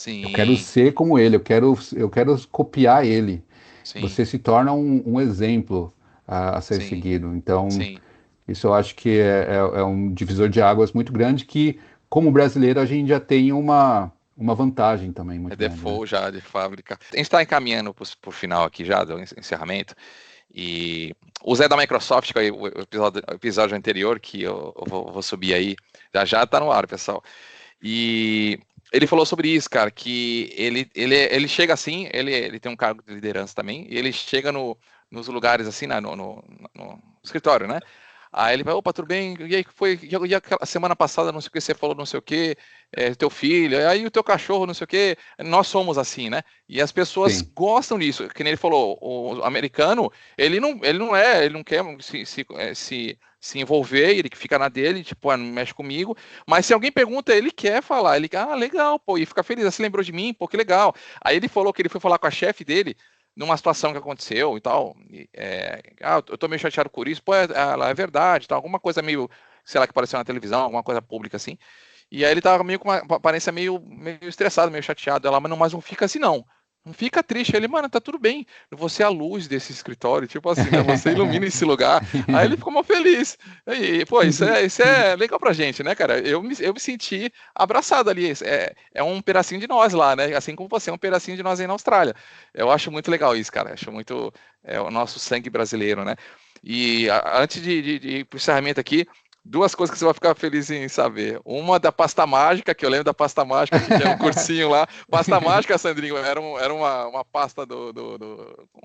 Eu quero Sim. ser como ele, eu quero copiar ele. Sim. Você se torna um exemplo a ser Sim. seguido. Então, Sim. isso eu acho que é um divisor de águas muito grande que, como brasileiro, a gente já tem uma vantagem também É muito grande, né? default já de fábrica. A gente está encaminhando por final aqui já do encerramento. E o Zé da Microsoft, que é o episódio anterior, que eu vou subir aí, já está no ar, pessoal. E ele falou sobre isso, cara, que ele chega assim, ele tem um cargo de liderança também, e ele chega nos lugares assim, no escritório, né? Aí ele vai, opa, tudo bem? E aí foi, e a semana passada, não sei o que, você falou, não sei o que, teu filho, aí o teu cachorro, não sei o que, nós somos assim, né? E as pessoas Sim, gostam disso, que nem ele falou, o americano, ele não quer se envolver, ele fica na dele, tipo, não mexe comigo, mas se alguém pergunta, ele quer falar, ele, legal, pô, e fica feliz, você lembrou de mim, pô, que legal. Aí ele falou que ele foi falar com a chefe dele, numa situação que aconteceu e tal, eu tô meio chateado por isso, pô, ela é verdade, tal, alguma coisa meio, sei lá, que apareceu na televisão, alguma coisa pública assim, e aí ele tava meio com uma aparência meio estressado, meio chateado, ela, mas não fica assim não. Não fica triste. Ele, mano, tá tudo bem. Você é a luz desse escritório, tipo assim, né? Você ilumina esse lugar. Aí ele ficou mal feliz. E, pô, isso é legal pra gente, né, cara? Eu me senti abraçado ali. É um pedacinho de nós lá, né? Assim como você é um pedacinho de nós aí na Austrália. Eu acho muito legal isso, cara. Acho muito. É o nosso sangue brasileiro, né? E antes de ir pro encerramento aqui, duas coisas que você vai ficar feliz em saber. Uma da pasta mágica, que eu lembro da pasta mágica que tinha no cursinho lá. Pasta mágica, Sandrinho, era uma pasta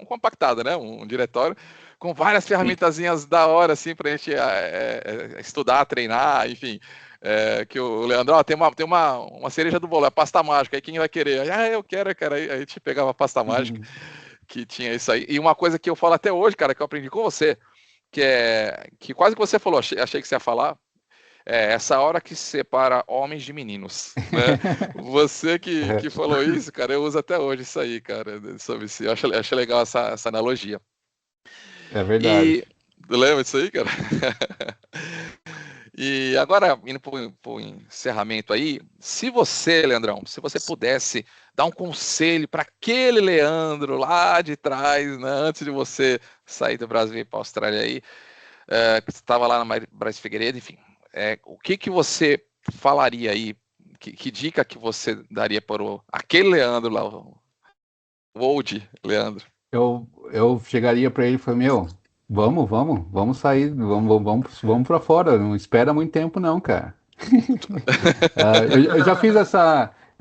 compactada, né? Um diretório, com várias Sim. ferramentazinhas da hora, assim, pra gente estudar, treinar, enfim. Que o Leandro, tem uma cereja do bolo, a pasta mágica, aí quem vai querer? Eu quero, cara. Aí a gente pegava a pasta mágica, que tinha isso aí. E uma coisa que eu falo até hoje, cara, que eu aprendi com você, que quase que você falou, achei que você ia falar, essa hora que separa homens de meninos, né? Você que falou isso, cara, eu uso até hoje isso aí, cara, sobre isso. Eu acho legal essa analogia. É verdade. E lembra disso aí, cara? E agora, indo para o encerramento aí, se você, Leandrão, se você pudesse dar um conselho para aquele Leandro lá de trás, né, antes de você sair do Brasil e ir para a Austrália aí, que estava lá na Braz Figueiredo, enfim, o que você falaria aí, que dica que você daria para aquele Leandro lá, o old Leandro? Eu chegaria para ele e falaria, vamos sair, vamos para fora, não espera muito tempo não, cara. Eu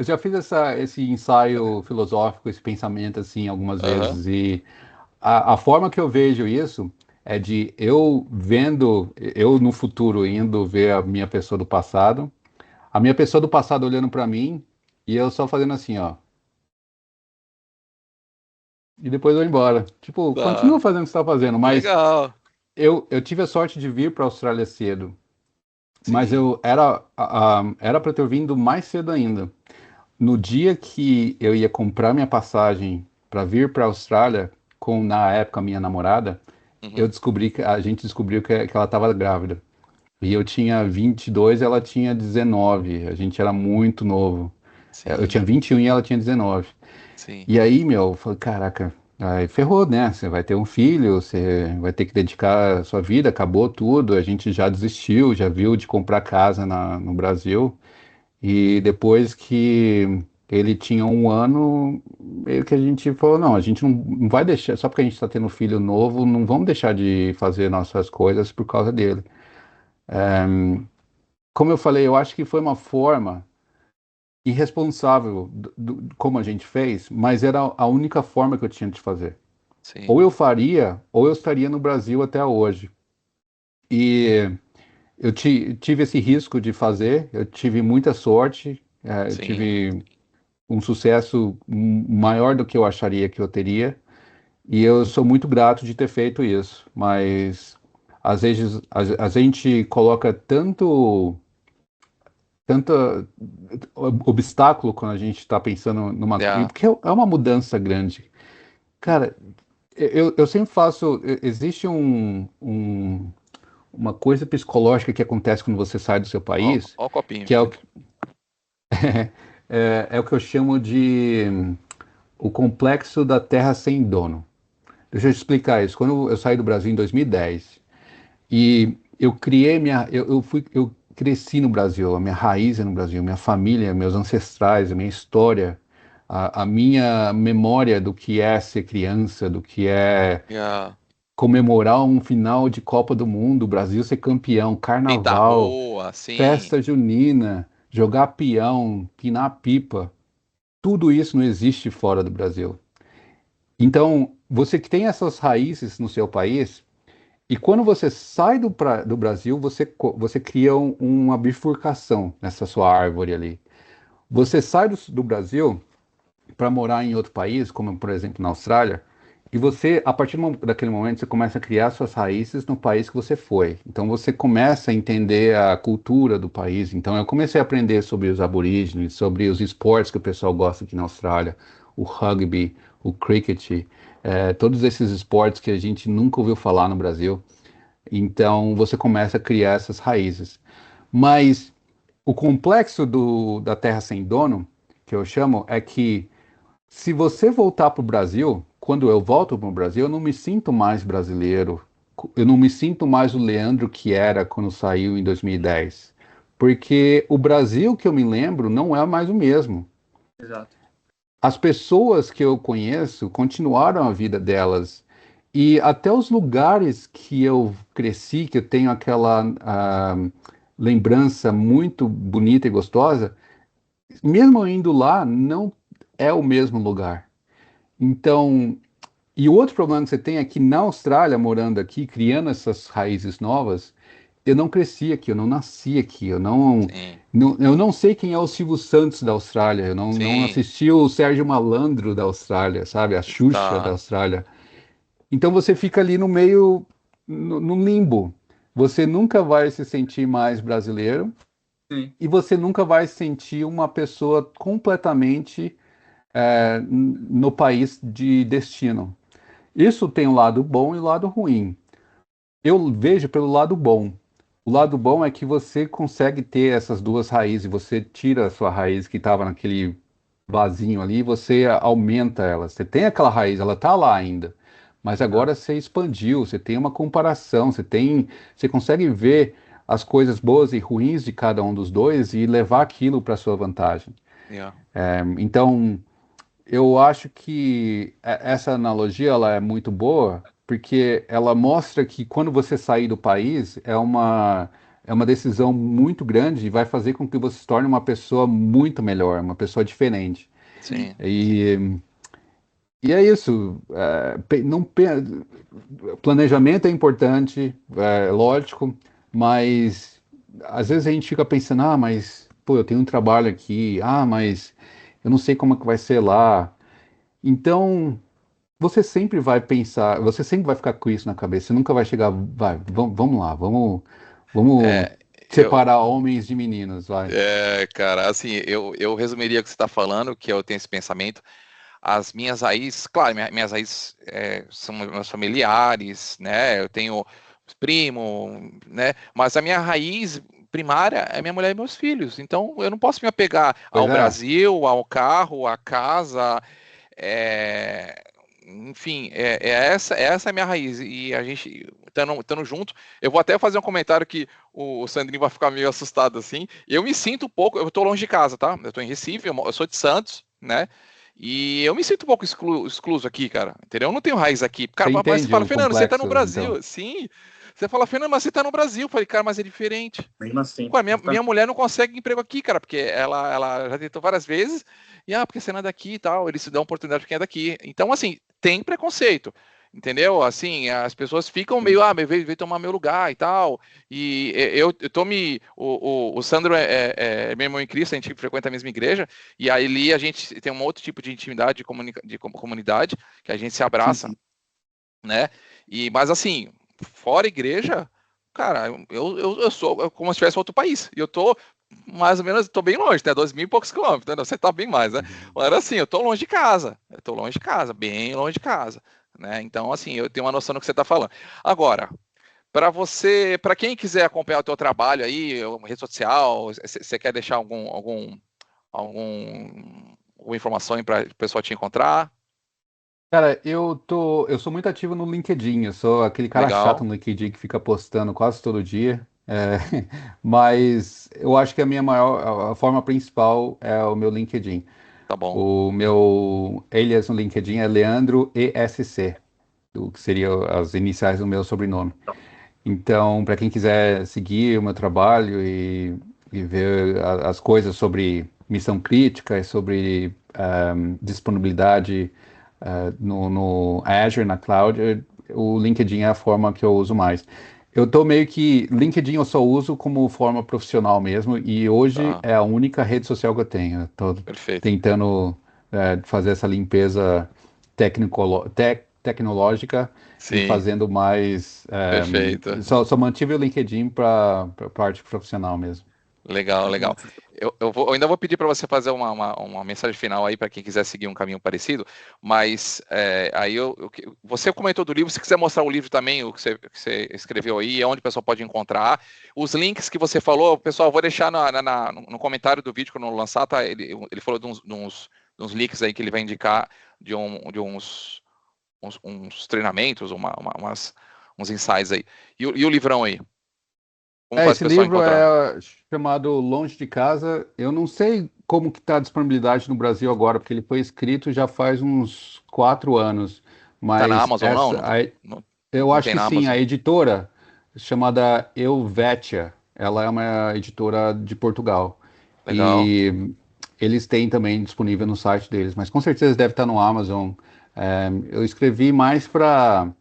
já fiz esse ensaio filosófico, esse pensamento assim algumas vezes, e a forma que eu vejo isso é de eu no futuro indo ver a minha pessoa do passado olhando para mim e eu só fazendo assim, ó. E depois eu vou embora. Tipo, continua fazendo o que você está fazendo, mas legal. Eu tive a sorte de vir para a Austrália cedo, Sim. mas eu era para ter vindo mais cedo ainda. No dia que eu ia comprar minha passagem para vir para a Austrália, com na época minha namorada, a gente descobriu que ela estava grávida. E eu tinha 22, ela tinha 19. A gente era muito novo. Sim. Eu tinha 21 e ela tinha 19. Sim. E aí, eu falei, caraca, aí ferrou, né? Você vai ter um filho, você vai ter que dedicar a sua vida, acabou tudo. A gente já desistiu, já viu de comprar casa no Brasil. E depois que ele tinha 1 ano, meio que a gente falou, não, a gente não vai deixar, só porque a gente está tendo um filho novo, não vamos deixar de fazer nossas coisas por causa dele. Como eu falei, eu acho que foi uma forma irresponsável como a gente fez, mas era a única forma que eu tinha de fazer. Sim. Ou eu faria, ou eu estaria no Brasil até hoje. E eu tive esse risco de fazer, eu tive muita sorte, eu tive um sucesso maior do que eu acharia que eu teria, e eu sou muito grato de ter feito isso, mas às vezes a gente coloca tanto obstáculo quando a gente está pensando numa... Porque é uma mudança grande. Cara, eu sempre faço... Existe uma coisa psicológica que acontece quando você sai do seu país, ó o copinho. que é o é o que eu chamo de o complexo da terra sem dono. Deixa eu explicar isso. Quando eu saí do Brasil em 2010 e eu criei eu cresci no Brasil, a minha raiz é no Brasil, minha família, meus ancestrais, a minha história, a minha memória do que é ser criança, do que é comemorar um final de Copa do Mundo, o Brasil ser campeão, carnaval, festa junina, jogar peão, pinar pipa, tudo isso não existe fora do Brasil. Então, você que tem essas raízes no seu país, e quando você sai do Brasil, você cria uma bifurcação nessa sua árvore ali. Você sai do Brasil para morar em outro país, como por exemplo na Austrália, e você, a partir daquele momento, você começa a criar suas raízes no país que você foi. Então você começa a entender a cultura do país. Então eu comecei a aprender sobre os aborígenes, sobre os esportes que o pessoal gosta aqui na Austrália, o rugby, o cricket, todos esses esportes que a gente nunca ouviu falar no Brasil. Então você começa a criar essas raízes. Mas o complexo da terra sem dono, que eu chamo, é que se você voltar para o Brasil, quando eu volto para o Brasil, eu não me sinto mais brasileiro. Eu não me sinto mais o Leandro que era quando saiu em 2010. Porque o Brasil que eu me lembro não é mais o mesmo. Exato. As pessoas que eu conheço continuaram a vida delas. E até os lugares que eu cresci, que eu tenho aquela lembrança muito bonita e gostosa, mesmo eu indo lá, não é o mesmo lugar. Então, e o outro problema que você tem é que na Austrália, morando aqui, criando essas raízes novas, eu não cresci aqui, eu não nasci aqui, eu não sei quem é o Silvio Santos da Austrália, eu não assisti o Sérgio Malandro da Austrália, sabe? A Xuxa da Austrália. Então você fica ali no meio, no limbo. você nunca vai se sentir mais brasileiro Sim. e você nunca vai se sentir uma pessoa completamente no país de destino. Isso tem um lado bom e um lado ruim. Eu vejo pelo lado bom. O lado bom é que você consegue ter essas duas raízes, você tira a sua raiz que estava naquele vasinho ali, você aumenta ela. Você tem aquela raiz, ela está lá ainda, mas agora você expandiu, você tem uma comparação, você consegue ver as coisas boas e ruins de cada um dos dois e levar aquilo para sua vantagem. Yeah. Então, eu acho que essa analogia ela é muito boa, porque ela mostra que quando você sair do país é uma decisão muito grande e vai fazer com que você se torne uma pessoa muito melhor, uma pessoa diferente. Sim. E é isso. Planejamento é importante, lógico, mas às vezes a gente fica pensando, mas pô, eu tenho um trabalho aqui, mas eu não sei como é que vai ser lá. Então, você sempre vai pensar, você sempre vai ficar com isso na cabeça. Você nunca vai chegar, vamos lá, vamos É, eu, separar homens de meninos, vai. cara, assim, eu resumiria o que você está falando, que eu tenho esse pensamento. As minhas raízes, claro, minhas raízes são meus familiares, né? Eu tenho primo, né? Mas a minha raiz primária é minha mulher e meus filhos. Então, eu não posso me apegar Pois ao é, Brasil, ao carro, à casa, é, enfim, essa é a minha raiz. E a gente, estando junto, eu vou até fazer um comentário que o Sandrinho vai ficar meio assustado assim. Eu me sinto um pouco, eu tô longe de casa, tá? Eu tô em Recife, eu sou de Santos, né? E eu me sinto um pouco excluso aqui, cara. Entendeu? Eu não tenho raiz aqui. Cara, você mas você entende fala, o Fernando, você tá no complexo, Brasil. então. Sim. Você fala, Fernando, mas você tá no Brasil. Eu falei, cara, mas é diferente. Mesmo assim. Ué, minha mulher não consegue emprego aqui, cara, porque ela já tentou várias vezes, e porque você não é daqui e tal, eles se dão oportunidade pra quem é daqui. Então, assim, tem preconceito, entendeu? Assim, as pessoas ficam meio, veio tomar meu lugar e tal, e eu tô me. O Sandro é meu irmão em Cristo, a gente frequenta a mesma igreja, e aí ali a gente tem um outro tipo de intimidade, de comunidade, que a gente se Sim, abraça, sim. né? Mas assim, fora igreja, cara, eu sou como se estivesse em outro país. E eu tô mais ou menos, tô bem longe, né? 2.000 e poucos quilômetros, né? Você tá bem mais, né? Mas assim, eu tô longe de casa. Eu tô longe de casa, bem longe de casa, né? Então, assim, eu tenho uma noção do que você tá falando. Agora, para você, para quem quiser acompanhar o teu trabalho aí, rede social, você quer deixar alguma informação para o pessoal te encontrar? Cara, eu sou muito ativo no LinkedIn, eu sou aquele cara chato Legal, no LinkedIn que fica postando quase todo dia, mas eu acho que a forma principal é o meu LinkedIn. tá bom. O meu alias no LinkedIn é Leandro ESC, o que seria as iniciais do meu sobrenome. Então, para quem quiser seguir o meu trabalho e ver as coisas sobre missão crítica e sobre disponibilidade no Azure, na Cloud, o LinkedIn é a forma que eu uso mais. Eu tô meio que LinkedIn eu só uso como forma profissional mesmo e hoje Tá, é a única rede social que eu tenho. Eu tô perfeito. tentando fazer essa limpeza tecnológica e Sim, fazendo mais. perfeito. Só mantive o LinkedIn para parte profissional mesmo. Legal, legal. Eu ainda vou pedir para você fazer uma mensagem final aí para quem quiser seguir um caminho parecido, mas aí você comentou do livro, se quiser mostrar o livro também, o que você escreveu aí, onde o pessoal pode encontrar. Os links que você falou, pessoal, eu vou deixar no comentário do vídeo quando eu lançar, tá? Ele falou de uns links aí que ele vai indicar de uns treinamentos, uns insights aí. E o livrão aí? Como faz o Esse pessoal livro encontrar? é chamado Longe de Casa. Eu não sei como que está a disponibilidade no Brasil agora, porque ele foi escrito já faz uns 4 anos. Tá na Mas Amazon, não? Não, eu não acho tem que na sim, Amazon. a editora chamada Helvetia, ela é uma editora de Portugal. Legal. E eles têm também disponível no site deles, mas com certeza deve estar no Amazon. Eu escrevi mais para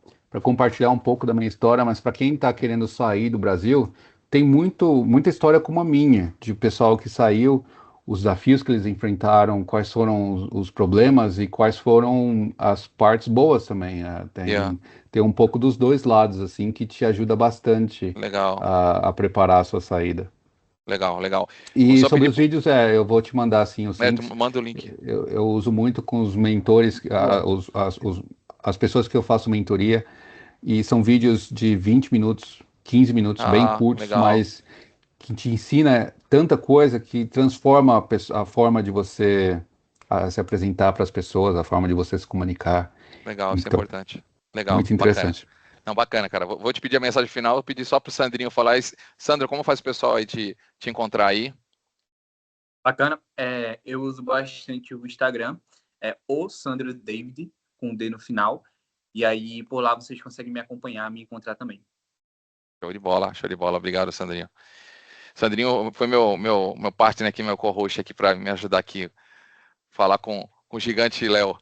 compartilhar um pouco da minha história, mas para quem está querendo sair do Brasil, tem muita história como a minha, de pessoal que saiu. os desafios que eles enfrentaram, quais foram os problemas e quais foram as partes boas também. Yeah. Tem um pouco dos dois lados, assim, que te ajuda bastante Legal, a preparar a sua saída. legal, legal. Vou E só sobre pedir, os vídeos, eu vou te mandar, assim, os tu links. manda o link. Eu uso muito com os mentores, as pessoas que eu faço mentoria, e são vídeos de 20 minutos, 15 minutos, bem Ah, curtos, legal, mas que te ensina tanta coisa que transforma a forma de você se apresentar para as pessoas, a forma de você se comunicar. legal, isso é Então, importante. Legal, muito bacana. interessante. Não, bacana, cara. Vou te pedir a mensagem final, vou pedir só pro Sandrinho falar. Sandro, como faz o pessoal aí te encontrar aí? Bacana. Eu uso bastante o Instagram, o Sandro David, com D no final. E aí, por lá, vocês conseguem me acompanhar, me encontrar também. Show de bola, show de bola. Obrigado, Sandrinho. Sandrinho foi meu partner aqui, meu co-host aqui para me ajudar aqui, falar com o gigante Léo.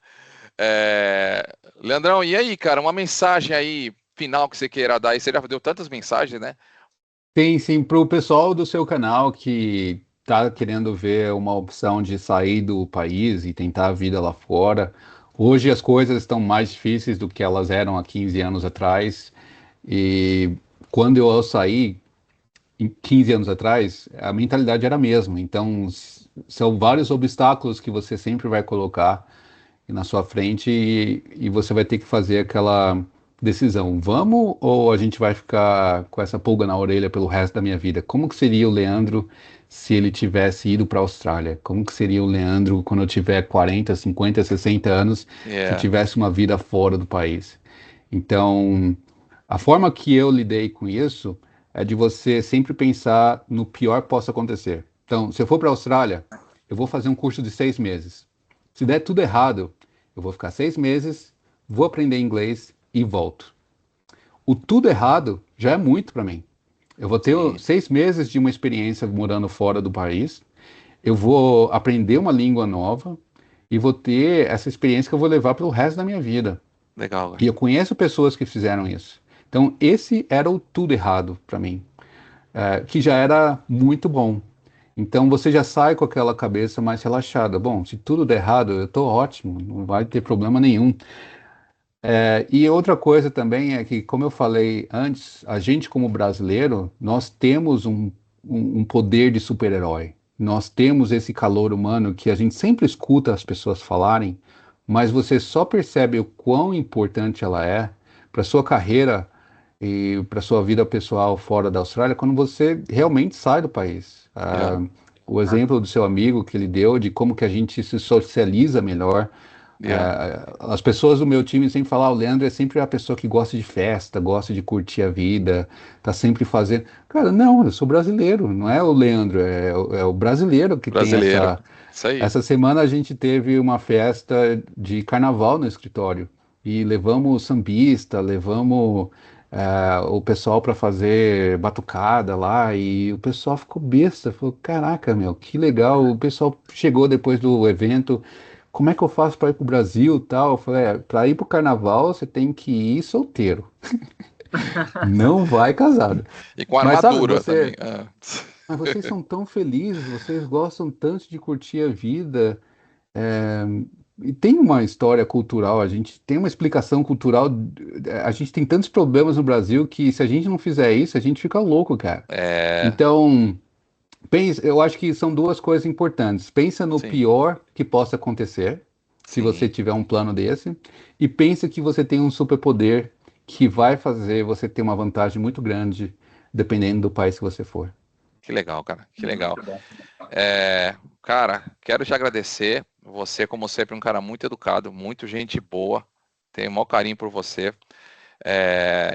Leandrão, e aí, cara, uma mensagem aí final que você queira dar aí? Você já deu tantas mensagens, né? Tem sim, para o pessoal do seu canal que está querendo ver uma opção de sair do país e tentar a vida lá fora. Hoje as coisas estão mais difíceis do que elas eram há 15 anos atrás. E quando eu saí, 15 anos atrás, a mentalidade era a mesma. Então, são vários obstáculos que você sempre vai colocar na sua frente e você vai ter que fazer aquela decisão. Vamos ou a gente vai ficar com essa pulga na orelha pelo resto da minha vida? Como que seria o Leandro se ele tivesse ido para a Austrália? Como que seria o Leandro quando eu tiver 40, 50, 60 anos, se tivesse uma vida fora do país? Então, a forma que eu lidei com isso é de você sempre pensar no pior que possa acontecer. Então, se eu for para a Austrália, eu vou fazer um curso de 6 meses. Se der tudo errado, eu vou ficar 6 meses, vou aprender inglês e volto. O tudo errado já é muito para mim. Eu vou ter 6 meses de uma experiência morando fora do país, eu vou aprender uma língua nova e vou ter essa experiência que eu vou levar pelo resto da minha vida. Legal. E eu conheço pessoas que fizeram isso. Então, esse era o tudo errado para mim, que já era muito bom. Então, você já sai com aquela cabeça mais relaxada. Bom, se tudo der errado, eu estou ótimo, não vai ter problema nenhum. E outra coisa também é que, como eu falei antes, a gente como brasileiro, nós temos um poder de super-herói. Nós temos esse calor humano que a gente sempre escuta as pessoas falarem, mas você só percebe o quão importante ela é para sua carreira e para sua vida pessoal fora da Austrália quando você realmente sai do país. O exemplo do seu amigo que ele deu de como que a gente se socializa melhor. As pessoas do meu time sempre falam, o Leandro é sempre a pessoa que gosta de festa, gosta de curtir a vida, tá sempre fazendo. Cara, não, eu sou brasileiro, não é o Leandro, é o brasileiro que tem essa. Isso aí. Essa semana a gente teve uma festa de carnaval no escritório e levamos sambista, levamos o pessoal para fazer batucada lá e o pessoal ficou besta, falou, caraca, meu, que legal. O pessoal chegou depois do evento, como é que eu faço para ir pro Brasil e tal? Eu falei, para ir pro carnaval você tem que ir solteiro. Não vai casado. E com Mas sabe, armadura também. mas vocês são tão felizes, vocês gostam tanto de curtir a vida. E tem uma história cultural, a gente tem uma explicação cultural. A gente tem tantos problemas no Brasil que se a gente não fizer isso, a gente fica louco, cara. Então, eu acho que são duas coisas importantes. Pensa no pior que possa acontecer, se você tiver um plano desse, e pensa que você tem um superpoder que vai fazer você ter uma vantagem muito grande, dependendo do país que você for. Que legal, cara. Que legal. Cara, quero te agradecer. Você, como sempre, um cara muito educado, muito gente boa. Tenho o maior carinho por você.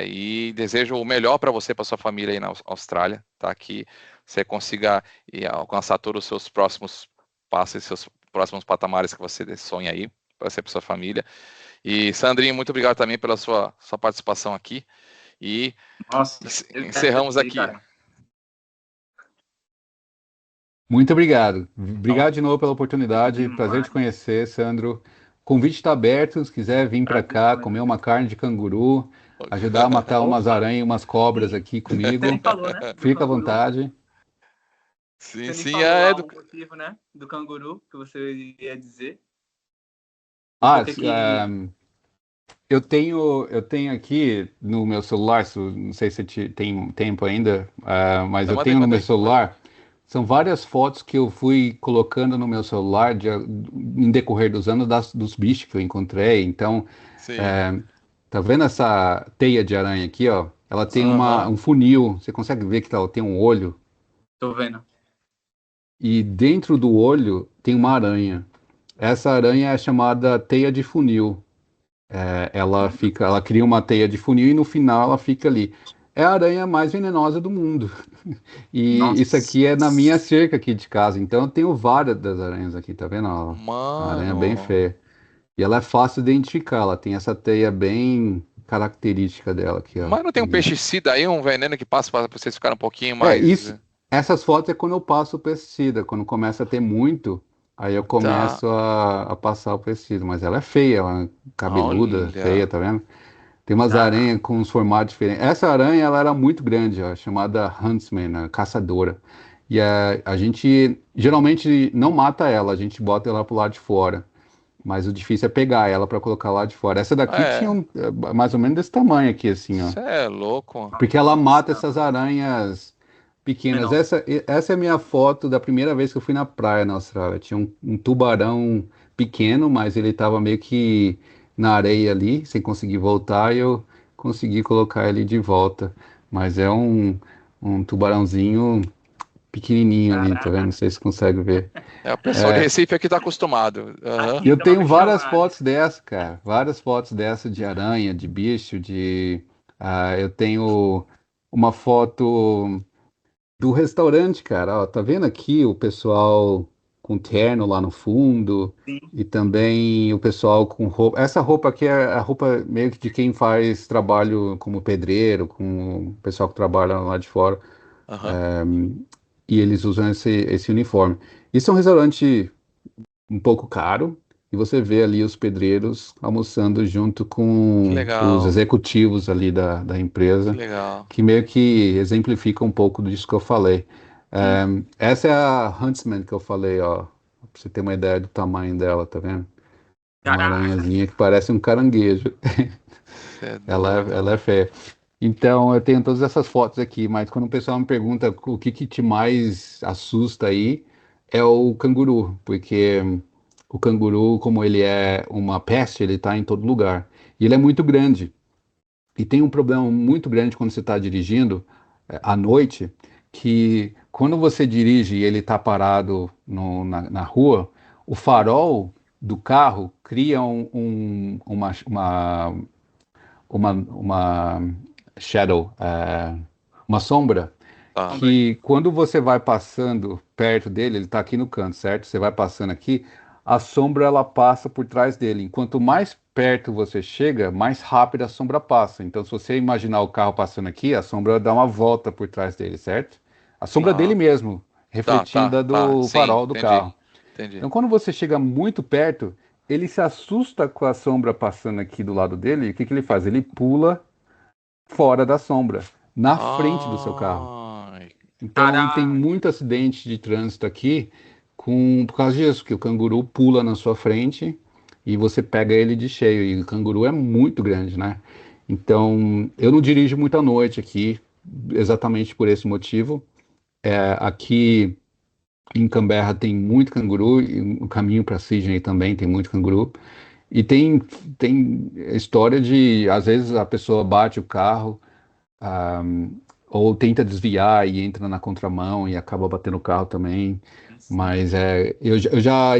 E desejo o melhor para você, para sua família aí na Austrália, tá? Que você consiga alcançar todos os seus próximos passos, seus próximos patamares que você sonha aí, para você e para sua família. E, Sandrinho, muito obrigado também pela sua participação aqui. E encerramos aqui. Cara. Muito obrigado. Obrigado de novo pela oportunidade. Prazer te conhecer, Sandro. O convite está aberto. Se quiser vir para cá, comer uma carne de canguru, ajudar a matar umas aranhas e umas cobras aqui comigo, fica à vontade. Sim, Você sim, nem falou lá do... o motivo, né? Do canguru, que você ia dizer. Ah, Porque que... eu tenho aqui no meu celular, não sei se tem tempo ainda, mas eu Manda aí, tenho no manda meu aí. Manda aí. celular, são várias fotos que eu fui colocando no meu celular em decorrer dos anos dos bichos que eu encontrei. Então, Sim. é, tá vendo essa teia de aranha aqui, ó? Ela tem Aham. um funil, você consegue ver que ela tem um olho, Tô vendo. e dentro do olho tem uma aranha. Essa aranha é chamada teia de funil. Ela cria uma teia de funil e no final ela fica ali. É a aranha mais venenosa do mundo. E isso Nossa. aqui é na minha cerca aqui de casa. Então eu tenho várias das aranhas aqui, tá vendo? Ó, a aranha bem Mano. feia. E ela é fácil de identificar. Ela tem essa teia bem característica dela aqui, ó. Mas não tem um pesticida aí, um veneno que passa para vocês ficarem um pouquinho É, mais. isso. Essas fotos é quando eu passo o pesticida. Quando começa a ter muito, aí eu Tá. começo a passar o pesticida. Mas ela é feia, ela é cabeluda, feia, Olha. tá vendo? Tem umas Caraca. aranhas com uns formatos diferentes. Essa aranha, ela era muito grande, ó, chamada Huntsman, a caçadora. E a gente geralmente não mata ela, a gente bota ela pro lado de fora. Mas o difícil é pegar ela para colocar lá de fora. Essa daqui tinha É. mais ou menos desse tamanho aqui, assim, ó. Você é louco. Porque ela mata Nossa. essas aranhas pequenas. Menor. Essa é a minha foto da primeira vez que eu fui na praia na Austrália. Tinha um tubarão pequeno, mas ele estava meio que na areia ali, sem conseguir voltar, e eu consegui colocar ele de volta. Mas é um tubarãozinho pequenininho ali, tá vendo? Caraca. Não sei se consegue ver. É, o pessoal de Recife aqui tá acostumado. Aham. E Aqui eu chama tenho várias bicho-chamado. fotos dessa, cara. Várias fotos dessa de aranha, de bicho, de. Eu tenho uma foto do restaurante, cara. Ó, tá vendo aqui o pessoal com terno lá no fundo Sim. e também o pessoal com roupa. Essa roupa aqui é a roupa meio que de quem faz trabalho como pedreiro, com o pessoal que trabalha lá de fora. Aham. E eles usam esse uniforme. Isso é um restaurante um pouco caro, e você vê ali os pedreiros almoçando junto Que com os legal. executivos ali da Que empresa, legal. que meio que exemplifica um pouco disso que eu falei. Sim. Essa é a Huntsman que eu falei, ó, pra você ter uma ideia do tamanho dela, tá vendo? É uma Caraca. aranhazinha que parece um caranguejo. Você é Ela doido. é feia. Então, eu tenho todas essas fotos aqui, mas quando o pessoal me pergunta o que que te mais assusta aí, é o canguru, porque o canguru, como ele é uma peste, ele está em todo lugar. E ele é muito grande. E tem um problema muito grande quando você está dirigindo à noite, que quando você dirige e ele está parado na rua, o farol do carro cria uma shadow, uma sombra, Tá. Sombra. que quando você vai passando perto dele, ele está aqui no canto, certo? Você vai passando aqui, a sombra ela passa por trás dele. Enquanto mais perto você chega, mais rápido a sombra passa. Então, se você imaginar o carro passando aqui, a sombra dá uma volta por trás dele, certo? A sombra Sim. dele Ah, mesmo, tá, refletindo tá, a tá. do Sim, farol do entendi. carro. Entendi. Então, quando você chega muito perto, ele se assusta com a sombra passando aqui do lado dele, e o que que ele faz? Ele pula fora da sombra, na frente do seu carro. Ai, Então tem Caraca. muito acidente de trânsito aqui por causa disso, que o canguru pula na sua frente e você pega ele de cheio. E o canguru é muito grande, né? Então eu não dirijo muito à noite aqui, exatamente por esse motivo. Aqui em Canberra tem muito canguru, e o caminho para Sydney também tem muito canguru. E tem história de, às vezes, a pessoa bate o carro, ah, ou tenta desviar e entra na contramão e acaba batendo o carro também. Sim. Mas eu já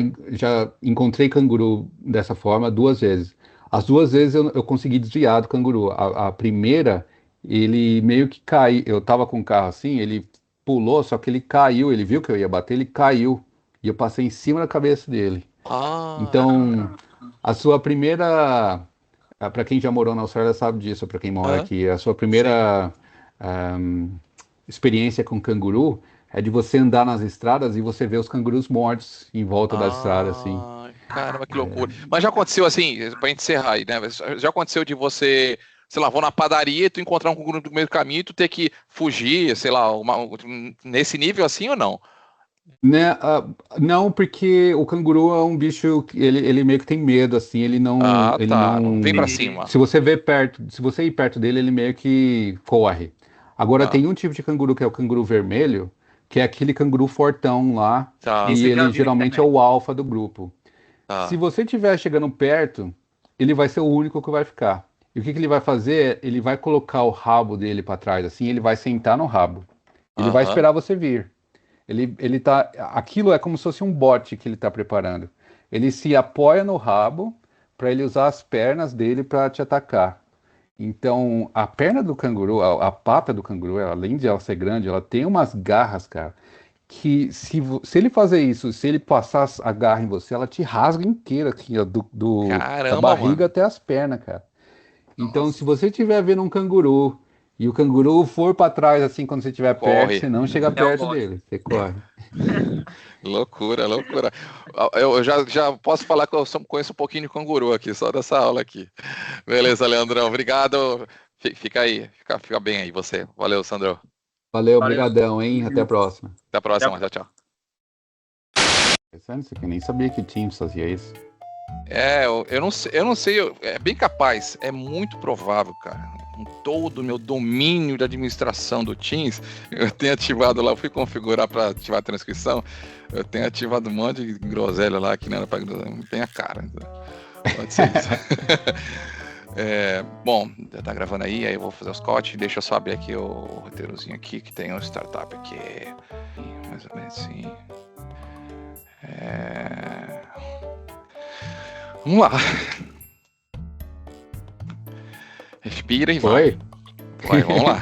encontrei canguru dessa forma 2 vezes. As 2 vezes eu consegui desviar do canguru. A primeira, ele meio que caiu. Eu tava com o carro assim, ele pulou, só que ele caiu. Ele viu que eu ia bater, ele caiu. E eu passei em cima da cabeça dele. ai. Então, a sua primeira. Para quem já morou na Austrália sabe disso, para quem mora Aham, aqui. A sua Sim. primeira experiência com canguru é de você andar nas estradas e você ver os cangurus mortos em volta da estrada, assim. ai, caramba, que Caraca. loucura. Mas já aconteceu assim, pra gente encerrar aí, né? Já aconteceu de você, sei lá, vou na padaria e tu encontrar um canguru no meio do caminho e tu ter que fugir, sei lá, nesse nível assim ou não? Né, não, porque o canguru é um bicho que ele meio que tem medo, assim, ele não, Ah, ele tá. não, Vem pra Ele- cima. se você ir perto dele, ele meio que corre. Agora Tá, tem um tipo de canguru que é o canguru vermelho, que é aquele canguru fortão lá, tá, Esse e eu já ele vi na geralmente é internet. o alfa do grupo. Se tá. você estiver chegando perto, ele vai ser o único que vai ficar. E o que que ele vai fazer? Ele vai colocar o rabo dele para trás, assim, ele vai sentar no rabo. Ele vai Aham. esperar você vir. Ele tá. Aquilo é como se fosse um bote que ele está preparando. Ele se apoia no rabo para ele usar as pernas dele para te atacar. Então, a perna do canguru, a pata do canguru, além de ela ser grande, ela tem umas garras, cara, que se ele fazer isso, se ele passar a garra em você, ela te rasga inteira, aqui, ó, da Caramba, barriga mano. até as pernas, cara. Então, Nossa, se você estiver vendo um canguru e o canguru for para trás, assim, quando você estiver perto, Corre. você não chega é o perto bote. dele, você corre. Loucura, loucura. Eu já posso falar que conheço um pouquinho de canguru aqui, só dessa aula aqui. Beleza, Leandrão. Obrigado. Fica aí. Fica bem aí, você. Valeu, Sandro. Valeu, Valeu. obrigadão, hein? Até a próxima. Até a próxima. Até a Tchau, tchau. Interessante isso aqui, eu nem sabia que Teams fazia isso. Eu não sei, é bem capaz, é muito provável, cara. Com todo o meu domínio de administração do Teams, eu tenho ativado lá, eu fui configurar para ativar a transcrição, eu tenho ativado um monte de groselha lá que não era para groselha, não tem a cara. Então, pode ser isso. Bom, já tá gravando aí eu vou fazer os cortes, deixa eu só abrir aqui o roteirozinho aqui, que tem um startup aqui, mais ou menos assim. Vamos lá. Respira e vai. Oi? Vai, vamos lá.